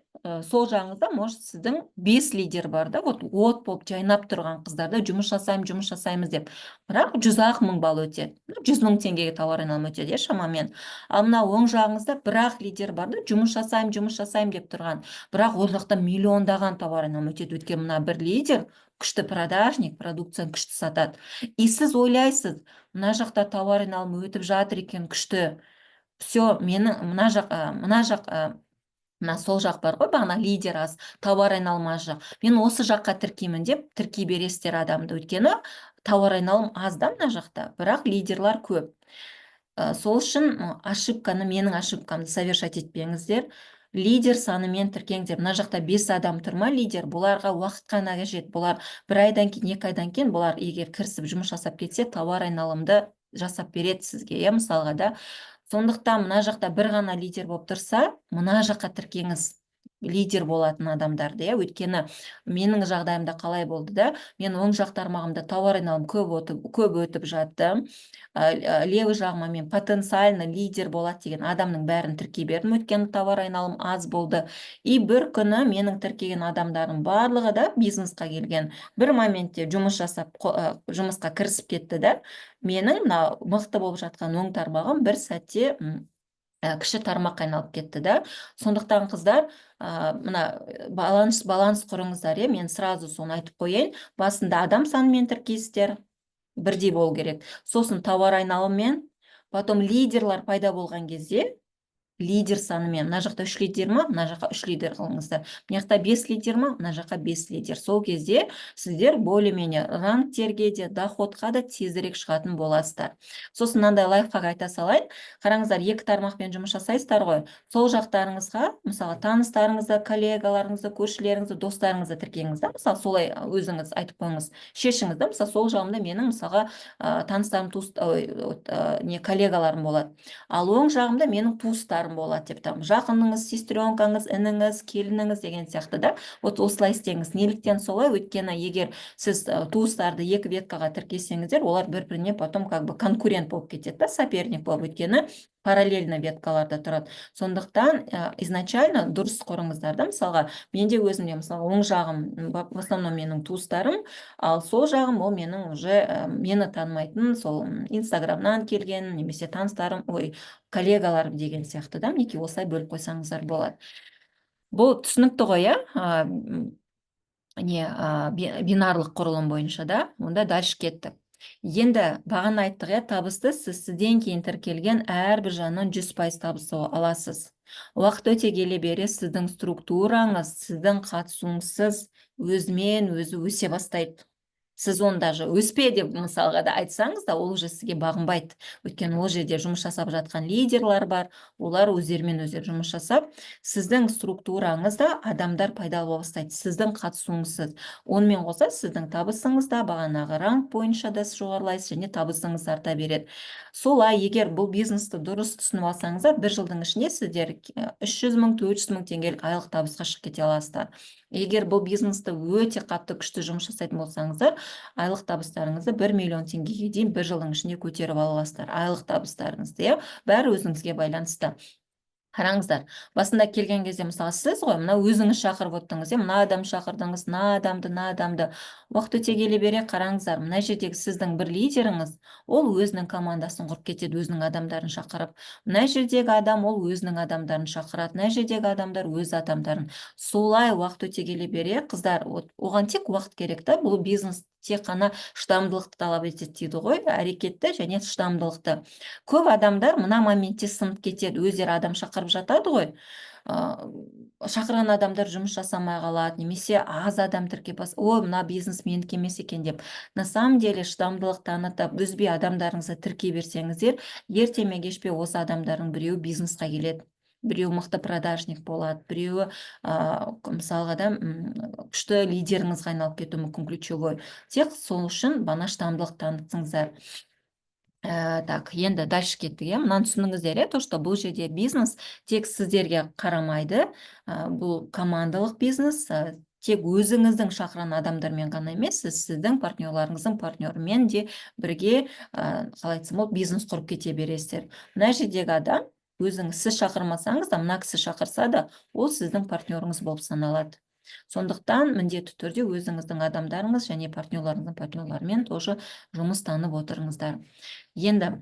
сол жағыңызда может сіздің 5 лидер бар да, от болып жайнап тұрған қыздарда жұмыс жасаймыз деп. Бірақ 100-ақ мың балл өтеді. 100 мың теңгеге тауар айналым өтеді, шамамен. Ал мына оң жағыңызда бір-ақ лидер бар да, жұмыс жасаймын деп тұрған. Бірақ ол жақта миллиондаған тауар айналым өтеді, өйткені мына бір лидер күшті продажник, продукцияны күшті сатады. И сіз ойлайсыз, мына жақта тауар айналым өтіп жатыр екен күшті. Все, мына сол жақ бар ғой, бағана лидер аз, тауар айналым аз жақ. Мен осы жаққа тіркеймін деп тіркей бересіздер адамды, өйткені тауар айналым аз да мына жақта, бірақ лидерлар көп. Сол үшін менің ошибкамды совершать етпеңіздер. Лидер санымен тіркеңдер. Мына жақта 5 адам тұрма лидер, бұларға уақыт қана қажет. Бұлар бір айдан кейін, 2 айдан кейін, бұлар егер кірісіп жұмыс жасап кетсе, тауар айналымды жасап береді сізге, мысалға да. Сондықтан мына жақта бір ғана лидер болып тұрса, мына жаққа тіркеңіз лидер болатын адамдарды, өйткені менің жағдайымда қалай болды да, мен оң жақ тармағымда тауар айналым көп өтіп жатты. Левый жағыма мен потенциально лидер болады деген адамның бәрін тіркей бердім, өйткені тауар айналым аз болды. И бір күні менің тіркеген адамдарым барлығы да бизнесқа келген. Бір моментте жұмысқа кірісіп кетті да, менің мықты болып жатқан оң тармағым бір сәтте кіші тармаққа айналып кетті да. Сондықтан қыздар, мына баланс құрыңыздар, мен сразу соны айтып қояйын. Басында адам санымен тіркейсіздер, бірдей болу керек. Сосын тауар айналыммен, потом лидерлар пайда болған кезде лидер санымен, мына жақта 3 лидер ма, мына жаққа 3 лидер қылыңыздар. Мына жақта 5 лидер ма, мына жаққа 5 лидер. Сол кезде сіздер более-менее рангтерге де, доходқа да тезірек шығатын боласыздар. Сосын мынандай лайфхак айта салайын. Қараңыздар, екі тармақпен жұмыс жасайсыздар ғой. Сол жақтарыңызға, мысалы, таныстарыңызды, коллегаларыңызды, көршілеріңізді, достарыңызды тіркеңіз да. Мысалы, солай өзіңіз айтып қойыңыз. Шешіңіз да. Мысалы, сол жағымда менің, мысалға, таныстарым, коллегаларым болады. Ал оң жағымда менің туыстарым болады деп, жақыныңыз, сестренкаңыз, ініңіз, келініңіз деген сияқты да. Вот осылай істеңіз. Неліктен солай? Өйткені егер сіз туыстарды екі веткаға тіркесеңіздер, олар бір-біріне потом конкурент болып кетеді да, соперник болып, өйткені параллельно веткаларда тұрады. Сондықтан изначально дұрыс құрыңыздар да. Мысалға, менде өзімде, мысалы, оң жағым в основном менің туыстарым, ал сол жағым ол менің уже мені танымайтын, сол инстаграмнан келген, немесе таныстарым, коллегаларым деген сияқты да. Мінекей осылай бөліп қойсаңыздар болады. Бұл түсінікті ғой, бинарлық құрылым бойынша да. Онда дальше кеттік. Енді бағана айттық, табысты сізден кейін тіркелген әрбір жаннан 100% табыс аласыз. Уақыт өте келе бере сіздің структураңыз, сіздің қатысуыңызсыз өзімен өзі өсе бастайды. Сіз оны даже өспе деп мысалға да айтсаңыз да, ол уже сізге бағынбайды. Өйткені ол жерде жұмыс жасап жатқан лидерлар бар, олар өздерімен өздері жұмыс жасап, сіздің структураңызда адамдар пайда бола бастайды, сіздің қатысуыңызсыз. Онымен қоса сіздің табысыңыз да бағанағы ранг бойынша да жоғарылайсыз және табысыңыз арта береді. Солай, егер бұл бизнесті дұрыс түсініп алсаңыздар, бір жылдың ішінде сіздер 300 мың, 400 мың теңгелік айлық табысқа шығып кете аласыздар. Егер бұл бизнесті өте қатты күшті жұмыс жасайтын болсаңыздар, айлық табыстарыңызды 1 миллион теңгеге дейін бір жылдың ішінде көтеріп ала аласыздар. Айлық табыстарыңызды, бәрі өзіңізге байланысты. Қараңыздар, басында келген кезде мысалы сіз ғой, мына өзіңіз шақырып отырдыңыз, мына адам шақырдыңыз, мына адамды. Уақыт өте келе бере қараңыздар, мына жердегі сіздің бір лидеріңіз, ол өзінің командасын құрып кетеді, өзінің адамдарын шақырып. Мына жердегі адам, ол өзінің адамдарын шақырады, мына жердегі адамдар өз адамдарын. Солай уақыт өте келе бере, қыздар, оған тек уақыт керек та, бұл бизнес тек қана шыдамдылықты талап етеді дейді ғой, әрекетті және шыдамдылықты. Көп адамдар мына моментте сынып кетеді, өздері адам шақырып жатады ғой, шақырған адамдар жұмыс жасамай қалады, немесе аз адам тіркеп ой, мына бизнес менікі емес екен деп. На самом деле шыдамдылық танытып, үзбей адамдарыңызды тіркей берсеңіздер, ерте ме кеш пе осы адамдардың біреуі бизнесқа келеді. Біреуі мықты продажник болады, біреуі мысалға да күшті лидеріңізге айналып кетуі мүмкін, ключевой. Тек сол үшін бана шыдамдылық танытсыңыздар. Так, енді дальше кеттік, мынаны түсініңіздер, то, что бұл жерде бизнес тек сіздерге қарамайды, бұл командалық бизнес, тек өзіңіздің шақырған адамдармен ғана емес, сіздің партнерларыңыздың партнерімен де бірге, қалай айтсам болады, бизнес құрып кете бересіздер. Мына жердегі адам, өзіңіз сіз шақырмасаңыз да, мына кісі шақырса да, ол сіздің партнеріңіз болып саналады. Сондықтан міндетті түрде өзіңіздің адамдарыңыз және партнерларыңыздың партнерларымен тоже жұмыс танып отырыңыздар. Енді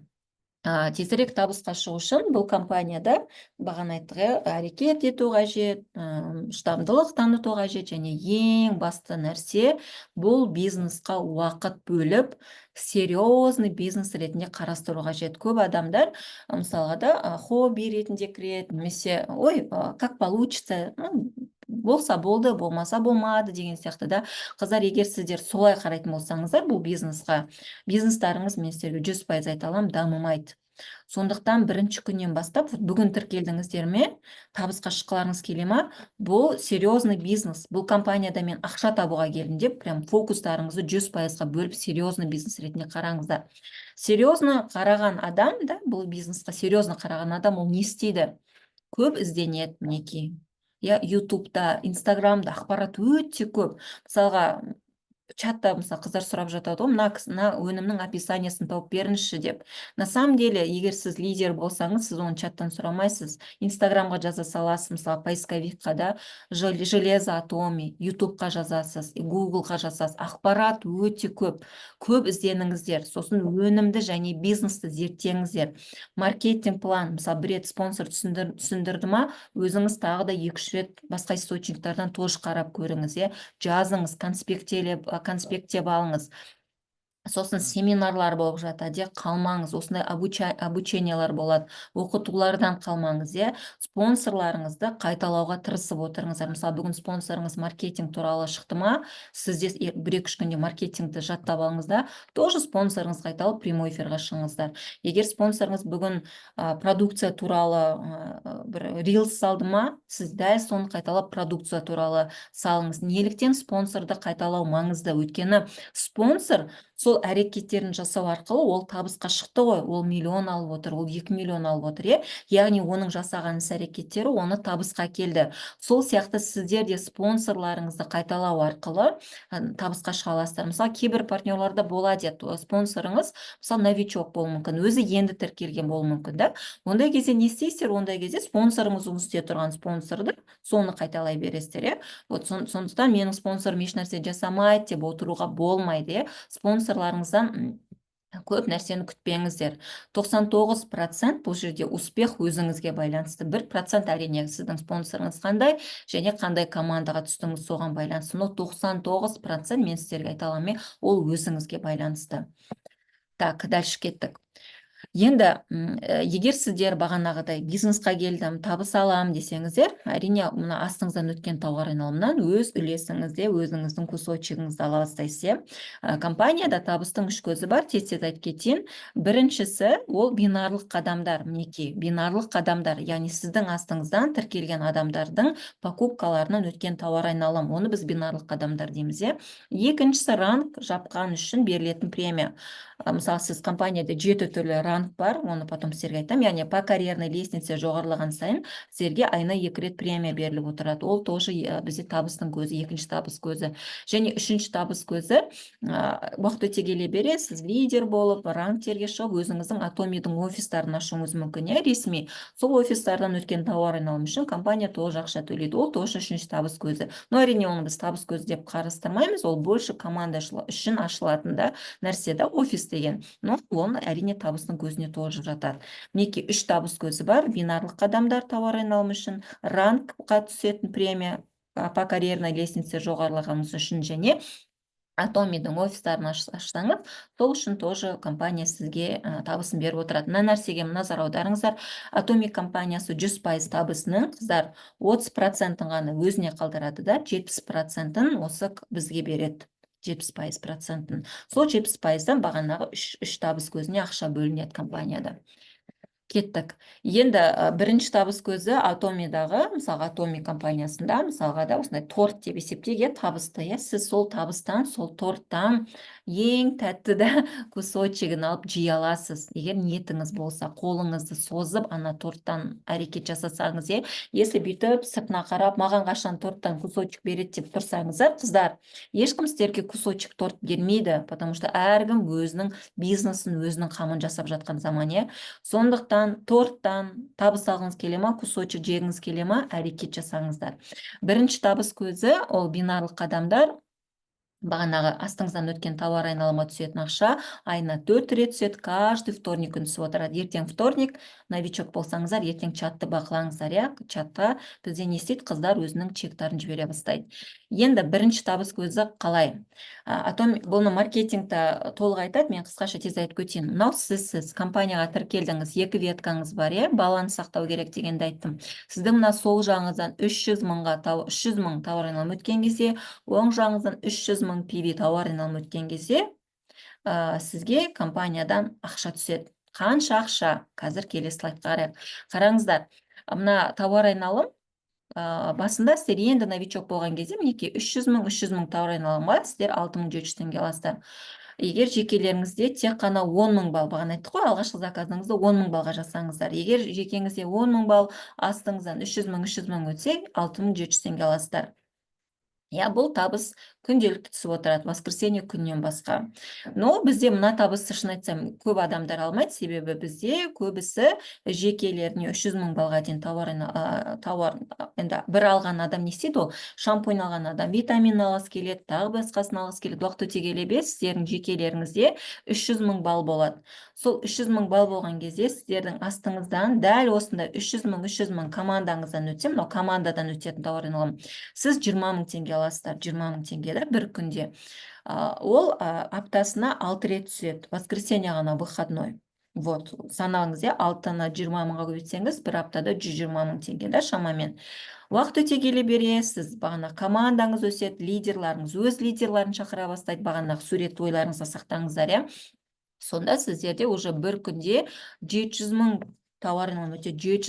тезірек табысқа шығу үшін бұл компанияда бағана айттық, әрекет ету қажет, шыдамдылық таныту қажет, және ең басты нәрсе бұл бизнесқа уақыт бөліп, серьезный бизнес ретінде қарастыру қажет. Көп адамдар мысалға да хобби ретінде кіреді, немесе ой, как получится, болса болды, болмаса болмады деген сияқты да. Қыздар, егер сіздер солай қарайтын болсаңыздар бұл бизнесқа, бизнестарыңыз, мен сіздерге 100% айта аламын, дамымайды. Сондықтан бірінші күннен бастап, бүгін тіркелдіңіздер ме, табысқа шыққыларыңыз келе ме, бұл серьезный бизнес, бұл компанияда мен ақша табуға келдім деп, прям фокустарыңызды 100%-ға бөліп серьезный бизнес ретінде қараңыздар. Серьезно қараған адам, да, бұл бизнесқа серьезно қараған адам, ол не істейді? Көп ізденеді, мінекей. Ютубта, Инстаграмда ақпарат өте көп. Мысалға, чатта мысалы қыздар сұрап жатады ғой, мына өнімнің описаниясын тауып беріңізші деп. На самом деле, егер сіз лидер болсаңыз, сіз оны чаттан сұрамайсыз. Инстаграмға жаза саласыз, мысалы поисковикқа да, железо атоми, ютубқа жазасыз, гуглға жазасыз. Ақпарат өте көп. Көп ізденіңіздер. Сосын өнімді және бизнесті зерттеңіздер. Маркетинг план, мысалы бір рет спонсор түсіндірді ма, өзіңіз тағы да 2-3 рет басқа источниктардан тоже қарап көріңіз, жазыңыз, конспекттеп алыңыз. Сосын семинарлар болып жатады, қалмаңыз, осындай обучениялар болады, оқытулардан қалмаңыз, спонсорларыңызды қайталауға тырысып отырыңыздар. Мысалы, бүгін спонсорыңыз маркетинг туралы шықты ма, сізде 1-2 күнде маркетингті жаттап алыңыз да, тоже спонсорыңыз қайталып прямой эфирға шығыңыздар. Егер спонсорыңыз бүгін продукция туралы бір рилс салды ма, сіз дәл соны қайталап продукция туралы салыңыз. Неліктен спонсорды қайталау маңызды? Өйткені спонсор сол әрекеттерін жасау арқылы ол табысқа шықты ғой, ол миллион алып отыр, ол 2 миллион алып отыр, яғни оның жасаған іс-әрекеттері оны табысқа келді. Сол сияқты сіздер де спонсорларыңызды қайталау арқылы табысқа шыға аласыздар. Мысалы, кейбір партнерларда болады, спонсорыңыз мысалы новичок болуы мүмкін, өзі енді тіркелген болуы мүмкін, да? Ондай кезде не істейсіздер? Ондай кезде спонсорыңыз жұмыс істеп тұрған спонсорды соны қайталай бересіздер, сондықтан менің спонсорым еш нәрсе жасамайды деп отыруға болмайды, спонсорларыңыздан көп нәрсені күтпеңіздер. 99% бұл жерде успех өзіңізге байланысты. 1% әрине сіздің спонсорыңыз қандай және қандай командаға түстіңіз соған байланысты. Но 99% мен сіздерге айта аламын, ол өзіңізге байланысты. Так, дальше кеттік. Енді егер сіздер бағанағыдай бизнесқа келдім, табыс алам десеңіздер, әрине мына астыңыздан өткен тауар айналымнан өз үлесіңізде өзіңіздің кусочигіңізді ала бастайсыз, иә. Компанияда табыстың үш көзі бар, тез айтып кетейін. Біріншісі ол бинарлық қадамдар, мінекей, бинарлық қадамдар, яғни сіздің астыңыздан тіркелген адамдардың покупкаларынан өткен тауар айналым, оны біз бинарлық қадамдар дейміз, иә. Екіншісі ранг жапқан үшін берілетін премия. Мысалы, сіз компанияда 7 түрлі ранг бар, оны потом сіздерге айтамын. Яғни по карьерной лестнице жоғарылаған сайын сіздерге айына 2 рет премия беріліп отырады. Ол тоже бізде табыстың көзі, екінші табыс көзі. Және үшінші табыс көзі, уақыт өте келе бере сіз лидер болып, рангтерге шығып, өзіңіздің Атомидің офистарын ашуыңыз мүмкін, иә, ресми. Сол офистардан өткен тауар айналымы үшін компания тоже ақша төлейді. Ол тоже үшінші табыс көзі. Но әрине оны біз табыс көзі деп қарастырмаймыз, ол больше команда үшін ашылатын да нәрсе да, офис деген. Но оны әрине табыстың көзіне тоже жатады. Мінекей үш табыс көзі бар: бинарлық қадамдар тауар айналымы үшін, рангқа түсетін премия по карьерной лестнице жоғарылағаныңыз үшін, және Атомидің офистарын ашсаңыз, сол үшін тоже компания сізге табысын беріп отырады. Мына нәрсеге назар аударыңыздар. Атоми компаниясы 100% табысының қыздар 30%-ын ғана өзіне қалдырады да, 70%-ын осы бізге береді. 70%-ын. Сол 70%-дан бағанағы үш табыс көзіне ақша бөлінеді компанияда. Кеттік. Енді бірінші табыс көзі Атомидағы, мысалға Атоми компаниясында, мысалға да осындай торт деп есептеуге табысты, иә. Сіз сол табыстан, сол торттан ең тәттіді кусочигін алып жей аласыз. Егер ниетіңіз болса, қолыңызды созып, ана торттан әрекет жасасаңыз, иә. Если бүйтіп сыртына қарап, маған қашан торттан кусочек береді деп тұрсаңыз, қыздар, ешкім сіздерге кусочек торт бермейді, потому что әркім өзінің бизнесін, өзінің қамын жасап жатқан заман, иә. Сондықтан торттан табыс алғыңыз келе ма, кусочек жегіңіз келе ма, әрекет жасаңыздар. Бірінші табыс көзі ол бинарлық қадамдар. Бағанағы астыңыздан өткен тауар айналымы түсетін ақша айына 4 рет түседі, каждый вторник күні түсіп отырады. Ертең вторник, новичок болсаңыздар, ертең чатты бақылаңыздар, иә. Чатқа бізде не істейді? Қыздар өзінің чектарын жібере бастайды. Енді бірінші табыс көзі қалай? Бұны маркетингта толық айтады, мен қысқаша тез айтып кетейін. Мынау сіз компанияға тіркелдіңіз, 2 веткаңыз бар, иә, баланс сақтау керек дегенді айттым. Сіздің мына сол жағыңыздан 300 мың тауар айналымы өткен кезде, оң жағыңыздан 300 мың PV тауар айналымы өткен кезде, сізге компаниядан ақша түседі. Қанша ақша? Қазір келесі слайдқа қарайық. Қараңыздар, мына тауар айналым басында сіздер енді новичок болған кезде, мінекей 300 мың тауар айналымға сіздер 6700 теңге аласыздар. Егер жекелеріңізде тек қана 10 мың балл, бағана айттық қой, алғашқы заказыңызды 10 мың балға жасаңыздар. Егер жекеңізде 10 мың балл, астыңыздан 300 мың өтсе, 6700 теңге аласыздар. Я, бұл табыс күнделікті түсіп отырады, воскресенье күннен басқа. Но бізде мына табысты, шын айтсам, көп адамдар алмайды, себебі бізде көбісі жекелеріне 300 мың балға дейін тауар, енді бір алған адам не істейді? Ол шампунь алған адам витамин алғысы келеді, тағы басқасын алғысы келеді. Уақыт өте келе бере сіздердің жекелеріңізде 300 мың балл болады. Сол 300 мың балл болған кезде сіздердің астыңыздан дәл осында 300 мың командаңыздан өтсем, мынау командадан өтетін тауар айналым, сіз 20 мың теңге аласыздар, 20 мың теңге да бір күнде. Ол аптасына 6 рет түседі, воскресенье ғана выходной. Вот, санаңыз, 6-ны 20 мыңға көбейтсеңіз, бір аптада 120 мың теңге да шамамен. Уақыт өте келе бере, сіз бағана командаңыз өседі, лидерларыңыз өз лидерларын шақыра бастайды, бағана сурет ойларыңызға сақтаңыздар, иә. Сонда сіздерде уже бір күнде 700 мың тауар айналымы өтеді,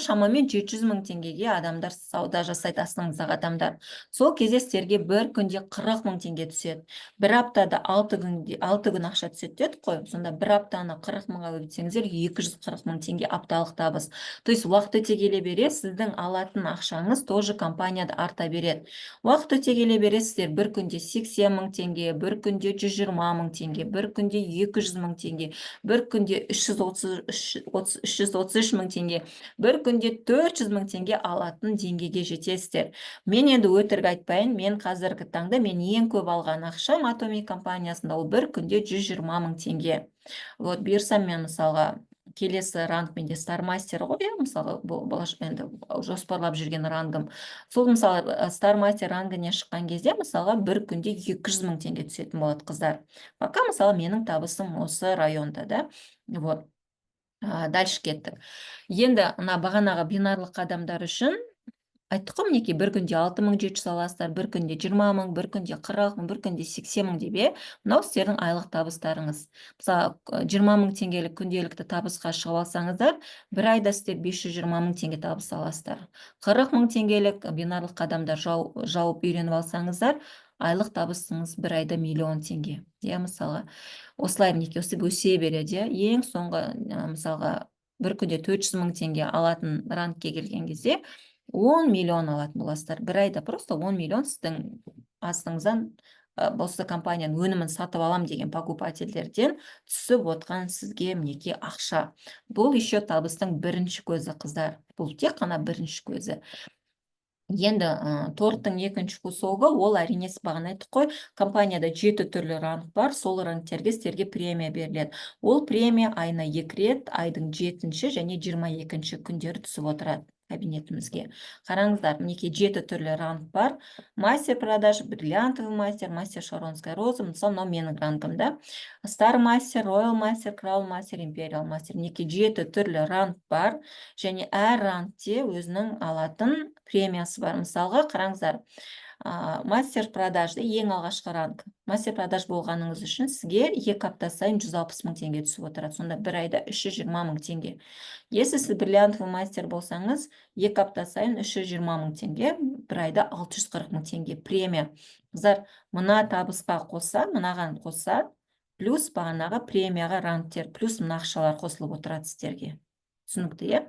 шамамен 700 мың теңгеге адамдар сауда жасайды, астыңыздағы адамдар. Сол кезде сіздерге бір күнде 40 мың теңге түседі. Бір аптада 6 күн ақша түседі дедік қой. Сонда бір аптаны 40 мыңға өтсеңіздер, 240 мың теңге апталық табыс. То есть уақыт өте келе бере сіздің алатын ақшаңыз тоже компанияда арта береді. Уақыт өте келе бере сіздер бір күнде 80 мың теңге, бір күнде 120 мың теңге, бір күнде 200 мың теңге, бір күнде 333 мың теңге, бір күнде 400 мың теңге алатын деңгейге жетесіздер. Мен енді өтірік айтпайын, мен қазіргі таңда мен ең көп алған ақшам Атоми компаниясында ол бір күнде 120 мың теңге. Вот, бұйырсам мен мысалға келесі ранг менде стармастер ғой, мысалы, енді жоспарлап жүрген рангым. Сол мысалы стармастер рангіне шыққан кезде, мысалға, бір күнде 200 мың теңге түсетін болады, қыздар. Пока, мысалы, менің табысым осы районда, да. Вот. Дальше кеттік. Енді бағанағы бинарлық адамдар үшін айттық қой, мінекей, бір күнде 6.700 аласыздар, бір күнде 20 мың, бір күнде 40 мың, бір күнде 80 мың деп. Мынау сіздердің айлық табыстарыңыз. Мысалы, 20 мың теңгелік күнделікті табысқа шығып алсаңыздар, бір айда сіздер 520 мың теңге табыс аласыздар. 40 мың теңгелік бинарлық адамдар жауып үйреніп алсаңыздар, айлық табысыңыз бір айда 1 миллион теңге. Мысалы, осылай мінекей өсе береді. Ең соңғы, мысалға, бір күнде 400 мың теңге алатын рангке келген кезде 10 миллион алатын боласыздар. Бір айда просто 10 миллион сіздің астыңыздан осы компанияның өнімін сатып алам деген покупательдерден түсіп отқан сізге мінекей ақша. Бұл еще табыстың бірінші көзі, қыздар. Бұл тек қана бірінші көзі. Енді торттың екінші кусогы, ол әрине бағана айттық қой, компанияда 7 түрлі ранг бар, сол рангтерге сіздерге премия беріледі. Ол премия айына 2 рет, айдың 7-ші және 22-ші күндері түсіп отырады кабинетімізге. Қараңыздар, мінекей 7 түрлі ранг бар. Мастер продаж, бриллиантовый мастер, мастер Шаронская роза, мысалы, мынау менің рангымда. Стар мастер, роял мастер, краун мастер, империал мастер. Мінекей 7 түрлі ранг бар, және әр рангте өзінің алатын премиясы бар. Мысалға, қараңыздар, мастер продажды ең алғашқы ранг. Мастер продаж болғаныңыз үшін сізге 2 апта сайын 160 мың теңге түсіп отырады. Сонда бір айда 320 мың теңге. Если сіз бриллиантовый мастер болсаңыз, 2 апта сайын 320 мың теңге, бір айда 640 мың теңге премия. Қыздар, мына табысқа қоса, мынаған қоса, плюс бағанағы премияға рангтер, плюс мына ақшалар қосылып отырады сіздерге. Түсінікті, е?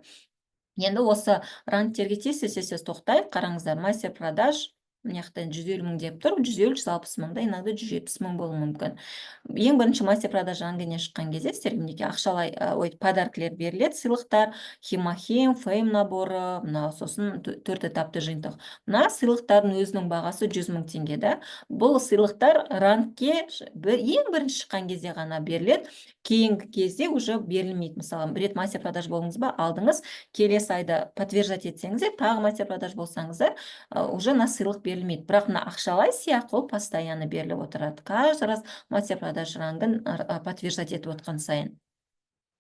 Енді осы рангтерге тез тоқтайық. Қараңыздар, мастер продаж, мынаяқта 150 мың деп тұр, 150-160 мыңда, иногда 170 мың болуы мүмкін. Ең бірінші мастер продаж рангіне шыққан кезде сіздерге мінекей ақшалай подаркілер беріледі, сыйлықтар, химахим, фейм наборы, сосын 4 этапты жиынтық. Мына сыйлықтардың өзінің бағасы 100 мың теңге, да. Бұл сыйлықтар рангке ең бірінші шыққан кезде ғана беріледі, кейінгі кезде уже берілмейді. Мысалы, бір рет мастер продаж болдыңыз ба, алдыңыз, келесі айда подтверждать етсеңіздер, тағы мастер продаж болсаңыздар, уже на сыйлық берілмейді. Бірақ мына ақшалай сыйақы ол постоянно беріліп отырады. Каждый раз мастер продаж рангын подтверждать етіп отқан сайын.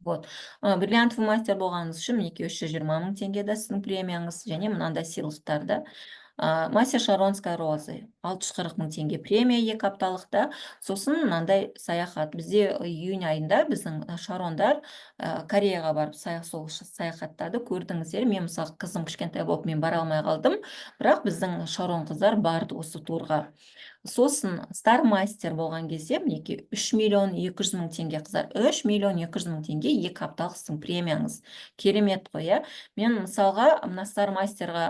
Вот. Бриллиантовый мастер болғаныңыз үшін мінекей 320 мың теңге да сіздің премияңыз, және мынандай сыйлықтарды. Мастер Шаронская розы 640 мың теңге премия 2 апталықта. Сосын мынандай саяхат. Бізде июнь айында біздің Шарондар Кореяға барып сол саяхаттады. Көрдіңіздер, мен мысалы қызым кішкентай болып мен бара алмай қалдым, бірақ біздің Шарон қыздар барды осы турға. Сосын стар мастер болған кезде мінекей 3 миллион 200 мың теңге, қыздар. 3 миллион 200 мың теңге 2 апталық сіздің премияңыз. Керемет қой, иә? Мен мысалға мына стар мастерға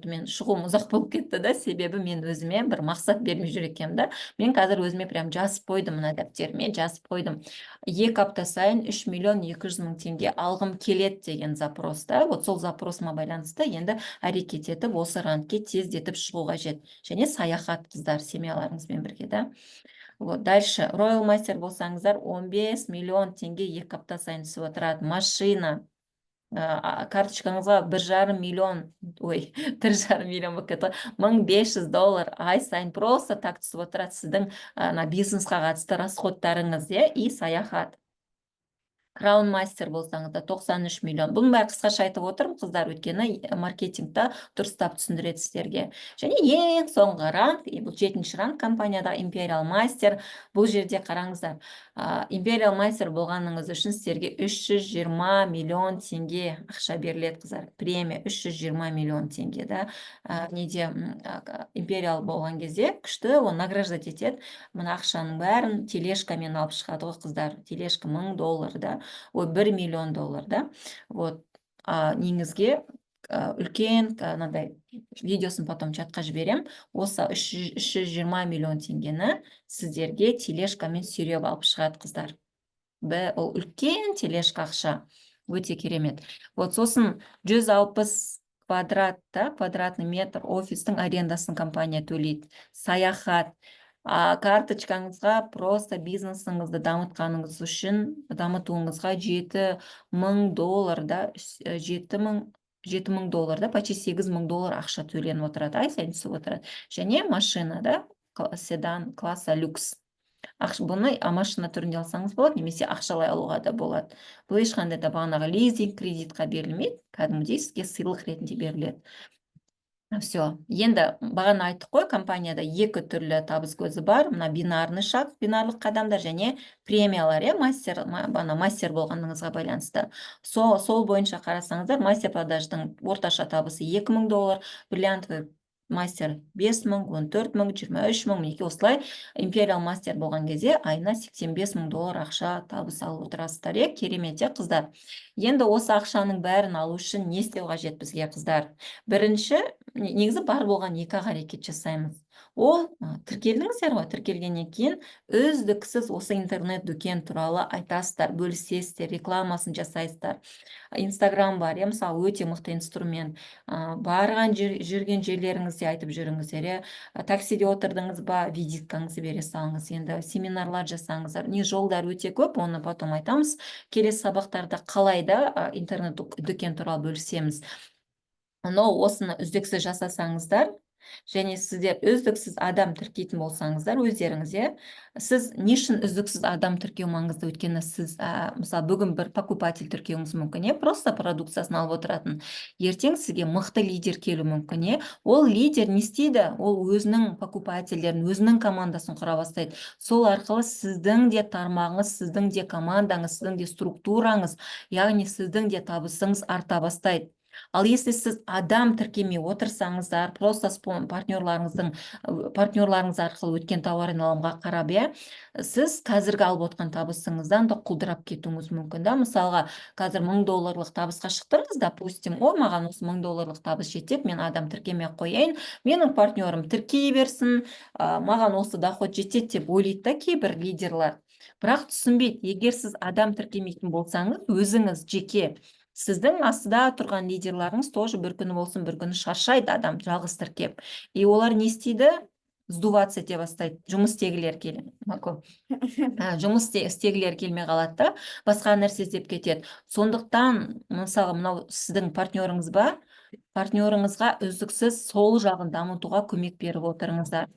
мен шығуым ұзақ болып кетті да, себебі мен өзіме бір мақсат бермей жүр екенмін да. Мен қазір өзіме прям жазып қойдым, мына дәптеріме жазып қойдым. 2 апта сайын 3 миллион 200 мың теңге алғым келеді деген запроста. Вот сол запросыма байланысты енді әрекет етіп, осы рангке тездетіп шығу қажет. Және саяхат, қыздар, семьяларыңызбен бірге, да. Вот, дальше. Royal Master болсаңыздар, 15 миллион теңге 2 апта сайын түсіп отырады. Машина. Карточкаңызға 1,5 миллион, 1,5 миллион болып кетті, $1500 ай сайын просто так түсіп отырады сіздің бизнесқа қатысты расходтарыңыз, и саяхат. Краун мастер болсаңызда 93 миллион. Бұның бәрі қысқаша айтып отырмын, қыздар, өйткені маркетингта дұрыстап түсіндіреді сіздерге. Және ең соңғы ранг, бұл 7-ші ранг компанияда империал мастер. Бұл жерде қараңыздар, империал мастер болғаныңыз үшін сіздерге 320 миллион теңге ақша беріледі, қыздар. Премия 320 миллион теңге, да. Неде империал болған кезде күшті оны награждать етеді. Мына ақшаның бәрін тележкамен алып шығады ғой, қыздар. Тележка $1000, да. 1 миллион доллар, да. Вот. Негізге үлкен, мынандай видеосын потом чатқа жіберем. Осы 320 миллион теңгені сіздерге тележкамен сүйреп алып шығады, қыздар. Ол үлкен тележка ақша. Өте керемет. Вот сосын 160 квадратный метр офистің арендасын компания төлейді. Саяхат. Карточкаңызға просто бизнесіңізді дамытуыңызға $7.000 да, $7.000 да, почти $8.000 ақша төленіп отырады, ай сайын түсіп отырады. Және машинада седан класса люкс. Бұны машина түрінде алсаңыз болады, немесе ақшалай алуға да болады. Бұл ешқандай да бағанағы лизинг кредитқа берілмейді, кәдімгідей сізге сыйлық ретінде беріледі. Все. Енді бағана айттық қой, компанияда екі түрлі табыс көзі бар. Мына бинарный шаг, бинарлық қадамдар, және премиялар, мастер болғаныңызға байланысты. Сол бойынша қарасаңыздар, мастер продаждың орташа табысы $2.000, бриллиантовый мастер 5.000, 14.000, 23.000, мінекей осылай. Империал мастер болған кезде айына $85.000 ақша табыс алып отырасыздар. Керемет, қыздар. Енді осы ақшаның бәрін алу үшін не істеу қажет бізге, қыздар? Бірінші, негізі бар болған екі әрекет жасаймыз. Ол тіркелдіңіздер ғой, тіркелгеннен кейін үздіксіз осы интернет дүкен туралы айтасыздар, бөлісесіздер, рекламасын жасайсыздар. Инстаграм бар, мысалы өте мықты инструмент. Барған жүрген жерлеріңізде айтып жүріңіздер, таксиде отырдыңыз ба, визиткаңызды бере салыңыз. Енді семинарлар жасаңыздар. Не жолдар өте көп, оны потом айтамыз. Келесі сабақтарда қалайда интернет дүкен туралы бөлісеміз. Но осыны үздіксіз жасасаңыздар, және сіздер үздіксіз адам тіркейтін болсаңыздар өздеріңізде, сіз не үшін үздіксіз адам тіркеу маңызды? Өйткені сіз мысалы бүгін бір покупатель тіркеуіңіз мүмкін, просто продукциясын алып отыратын. Ертең сізге мықты лидер келу мүмкін. Ол лидер не істейді? Ол өзінің покупательдерін, өзінің командасын құра бастайды. Сол арқылы сіздің де тармағыңыз, сіздің де командаңыз, сіздің де структураңыз, яғни сіздің де табысыңыз арта бастайды. Ал если сіз адам тіркемей отырсаңыздар, просто партнерларыңыз арқылы өткен тауар айналымға қарап, сіз қазіргі алып отқан табысыңыздан да құлдырап кетуіңіз мүмкін. Мысалға, қазір $1000 табысқа шықтыңыз, допустим, маған осы $1000 табыс жетеді, мен адам тіркемей қояйын, менің партнерім тіркей берсін, маған осы доход жетеді деп ойлайды да кейбір лидерлар. Бірақ түсінбейді, егер сіз адам тіркемейтін болсаңыз, өзіңіз жеке, сіздің астыда тұрған лидерларыңыз тоже бір күні болсын, бір күні шаршайды адам жалғыз тіркеп. И олар не істейді? Сдуваться ете бастайды. Жұмыс істегілер келмей қалады да, басқа нәрсе іздеп кетеді. Сондықтан, мысалы, мынау сіздің партнеріңіз ба? Партнеріңізға үздіксіз сол жағын дамытуға көмек беріп отырыңыздар.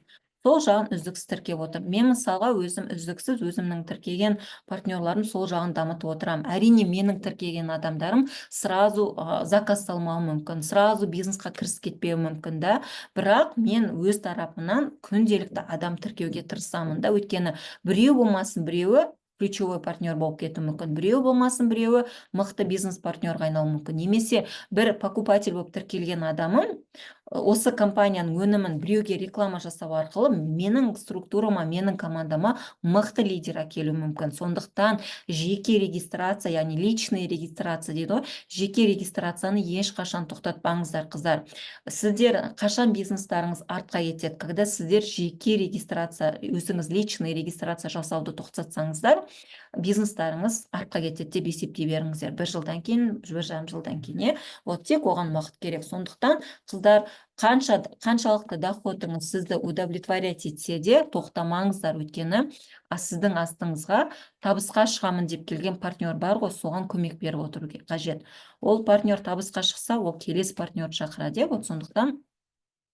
Сол жағын үздіксіз тіркеп отыр. Мен мысалға өзім үздіксіз өзімнің тіркеген партнерларым сол жағын дамытып отырам. Әрине, менің тіркеген адамдарым сразу заказ салмауы мүмкін, сразу бизнесқа кірісіп кетпеуі мүмкін да. Бірақ мен өз тарапымнан күнделікті адам тіркеуге тырысамын да. Өйткені біреу болмасын біреуі ключевой партнер болып кетуі мүмкін, біреу болмасын біреуі мықты бизнес партнерға айналуы мүмкін. Немесе бір покупатель болып тіркелген адамым осы компанияның өнімін біреуге реклама жасау арқылы менің структурама, менің командама мықты лидер әкелуі мүмкін. Сондықтан жеке регистрация, яғни личный регистрация дейді ғой, жеке регистрацияны ешқашан тоқтатпаңыздар, қыздар. Сіздер қашан бизнестарыңыз артқа кетеді? Когда сіздер жеке регистрация, өзіңіз личный регистрация жасауды тоқтатсаңыздар, бизнестарыңыз артқа кетеді деп есептей беріңіздер. 1 жылдан кейін, 1,5 жылдан кейін, тек оған уақыт керек. Сондықтан қыздар, қаншалықты доходыңыз сізді удовлетворять етсе де тоқтамаңыздар, өйткені сіздің астыңызға табысқа шығамын деп келген партнер бар ғой, соған көмек беріп отыру қажет. Ол партнер табысқа шықса, ол келесі партнер шақырады. Сондықтан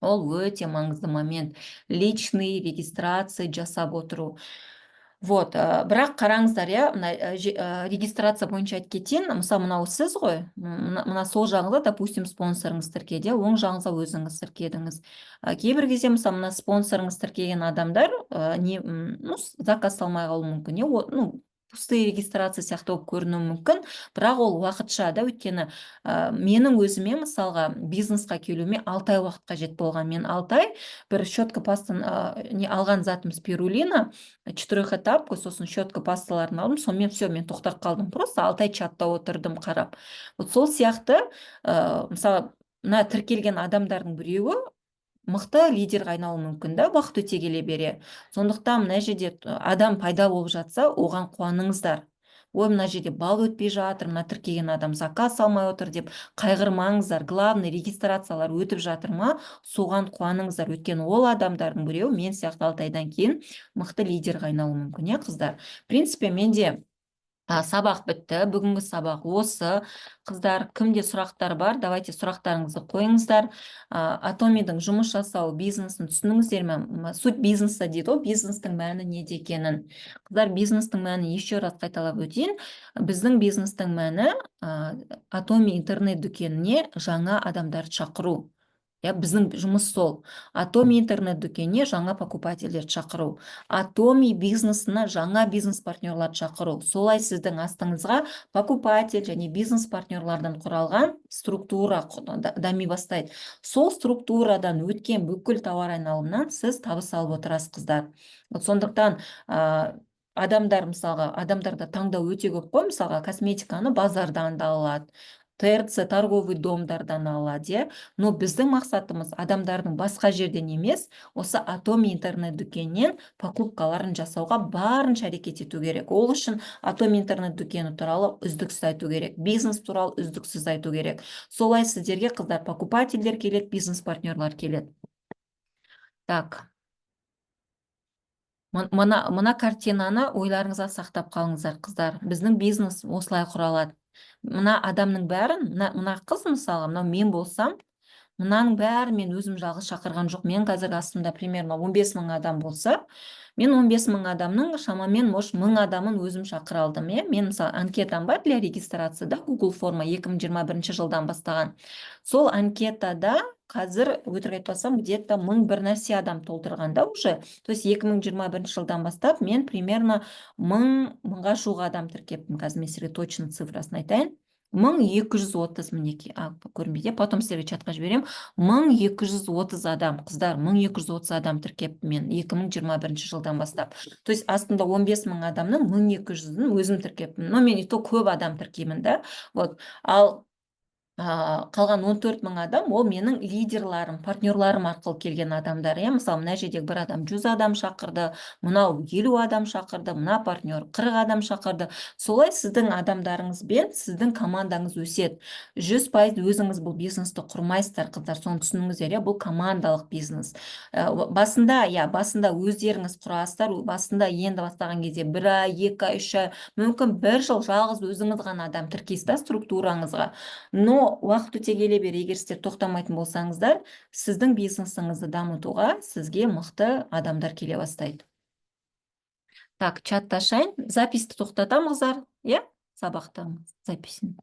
ол өте маңызды момент. Личный регистрация жасап отыру. Бірақ қараңыздар, регистрация бойынша айтып кетейін. Мысалы, мынау сіз ғой, мына сол жағыңызда, допустим, спонсорыңыз тіркеді, оң жағыңызда өзіңіз тіркедіңіз. Кейбір кезде, мысалы, мына спонсорыңыз тіркеген адамдар заказ салмай қалуы мүмкін, пустые регистрация сияқты болып көрінуі мүмкін, бірақ ол уақытша да, өйткені менің өзіме, мысалға, бизнесқа келуіме 6 ай уақыт қажет болған. Мен 6 ай бір щетка пастын алған затым спирулина, 4-этапка, сосын щетка пасталарын алдым, сонымен все, мен тоқтап қалдым. Просто 6 ай чатта отырдым қарап. Сол сияқты, мысалы, мына тіркелген адамдардың біреуі мықты лидерға айналуы мүмкін да, уақыт өте келе бере. Сондықтан мына жерде адам пайда болып жатса, оған қуаныңыздар. ой, мына жерде бал өтпей жатыр, мына тіркеген адам заказ алмай отыр деп қайғырмаңыздар. Главный регистрациялар өтіп жатыр ма, соған қуаныңыздар. Өйткені ол адамдардың біреуі мен сияқты 6 айдан кейін мықты лидерға айналуы мүмкін, иә, қыздар. В принципе, менде сабақ бітті. Бүгінгі сабақ осы. Қыздар, кімде сұрақтар бар? Давайте сұрақтарыңызды қойыңыздар. Атомидің жұмыс жасау бизнесін түсініңіздер ме? Суть бизнеса дейді ғой, бизнестің мәні неде екенін. Қыздар, бизнестің мәні еще раз қайталап өтейін. Біздің бизнестің мәні Атоми интернет дүкеніне жаңа адамдарды шақыру. Біздің жұмыс сол. Атоми интернет дүкеніне жаңа покупательдерді шақыру. Атоми бизнесіне жаңа бизнес партнерларды шақыру. Солай сіздің астыңызға покупатель және бизнес партнерлардан құралған структура дами бастайды. Сол структурадан өткен бүкіл тауар айналымнан сіз табыс алып отырасыз, қыздар. Сондықтан адамдар, мысалға, адамдарда таңдау өте көп қой, мысалға, косметиканы базардан да алады, ТРЦ торговый домдардан алады, но біздің мақсатымыз адамдардың басқа жерден емес, осы Атоми интернет дүкенінен покупкаларын жасауға барынша әрекет ету керек. Ол үшін Атоми интернет дүкені туралы үздіксіз айту керек, бизнес туралы үздіксіз айту керек. Солай сіздерге, қыздар, покупательдер келеді, бизнес партнерлар келеді. Так. Мына картинаны ойларыңызға сақтап қалыңыздар, қыздар. Біздің бизнес осылай құралады. Мына адамның бәрін, мына қыз, мысалы, мынау мен болсам, мынаның бәрі мен өзім жалғыз шақырған жоқ. Мен қазір астымда примерно 15 мың адам болса, мен 15 мың адамның шамамен 1000 адамын өзім шақыра алдым. Мен, мысалы, анкетам бар для регистрацияда, Google форма 2021 жылдан бастаған. Сол анкетада қазір, өтірік айтпасам, где-то 1000 бір нәрсе адам толтырғанда уже. То есть 2021 жылдан бастап мен примерно 1000-ға жуық адам тіркептім. Қазір мен сізге точно цифрасын айтайын. 1230, мінекей, көрінбейді, потом сіздерге чатқа жіберем. 1230 адам, қыздар, 1230 адам тіркепті мен 2021 жылдан бастап. То есть астында 15 мың адамның 1200-ін өзім тіркеппін. Но мен и то көп адам тіркеймін, да? Вот. Ал қалған 14 мың адам, ол менің лидерларым, партнерларым арқылы келген адамдар. Мысалы, мына жердегі бір адам 100 адам шақырды, мынау 50 адам шақырды, мына партнер 40 адам шақырды. Солай сіздің адамдарыңызбен сіздің командаңыз өседі. 100% өзіңіз бұл бизнесті құрмайсыздар, қыздар, соны түсініңіздер. Бұл командалық бизнес. Басында өздеріңіз құрасыздар, басында енді бастаған кезде 1 ай, 2 ай, 3 ай, мүмкін 1 жыл жалғыз өзіңіз ғана адам тіркейсіз структураңызға. Но уақыт өте келе бер, егер сіздер тоқтамайтын болсаңыздар, сіздің бизнесіңізді дамытуға сізге мықты адамдар келе бастайды. Так, чатты ашайын. Записьті тоқтатамыздар, сабақтың записін.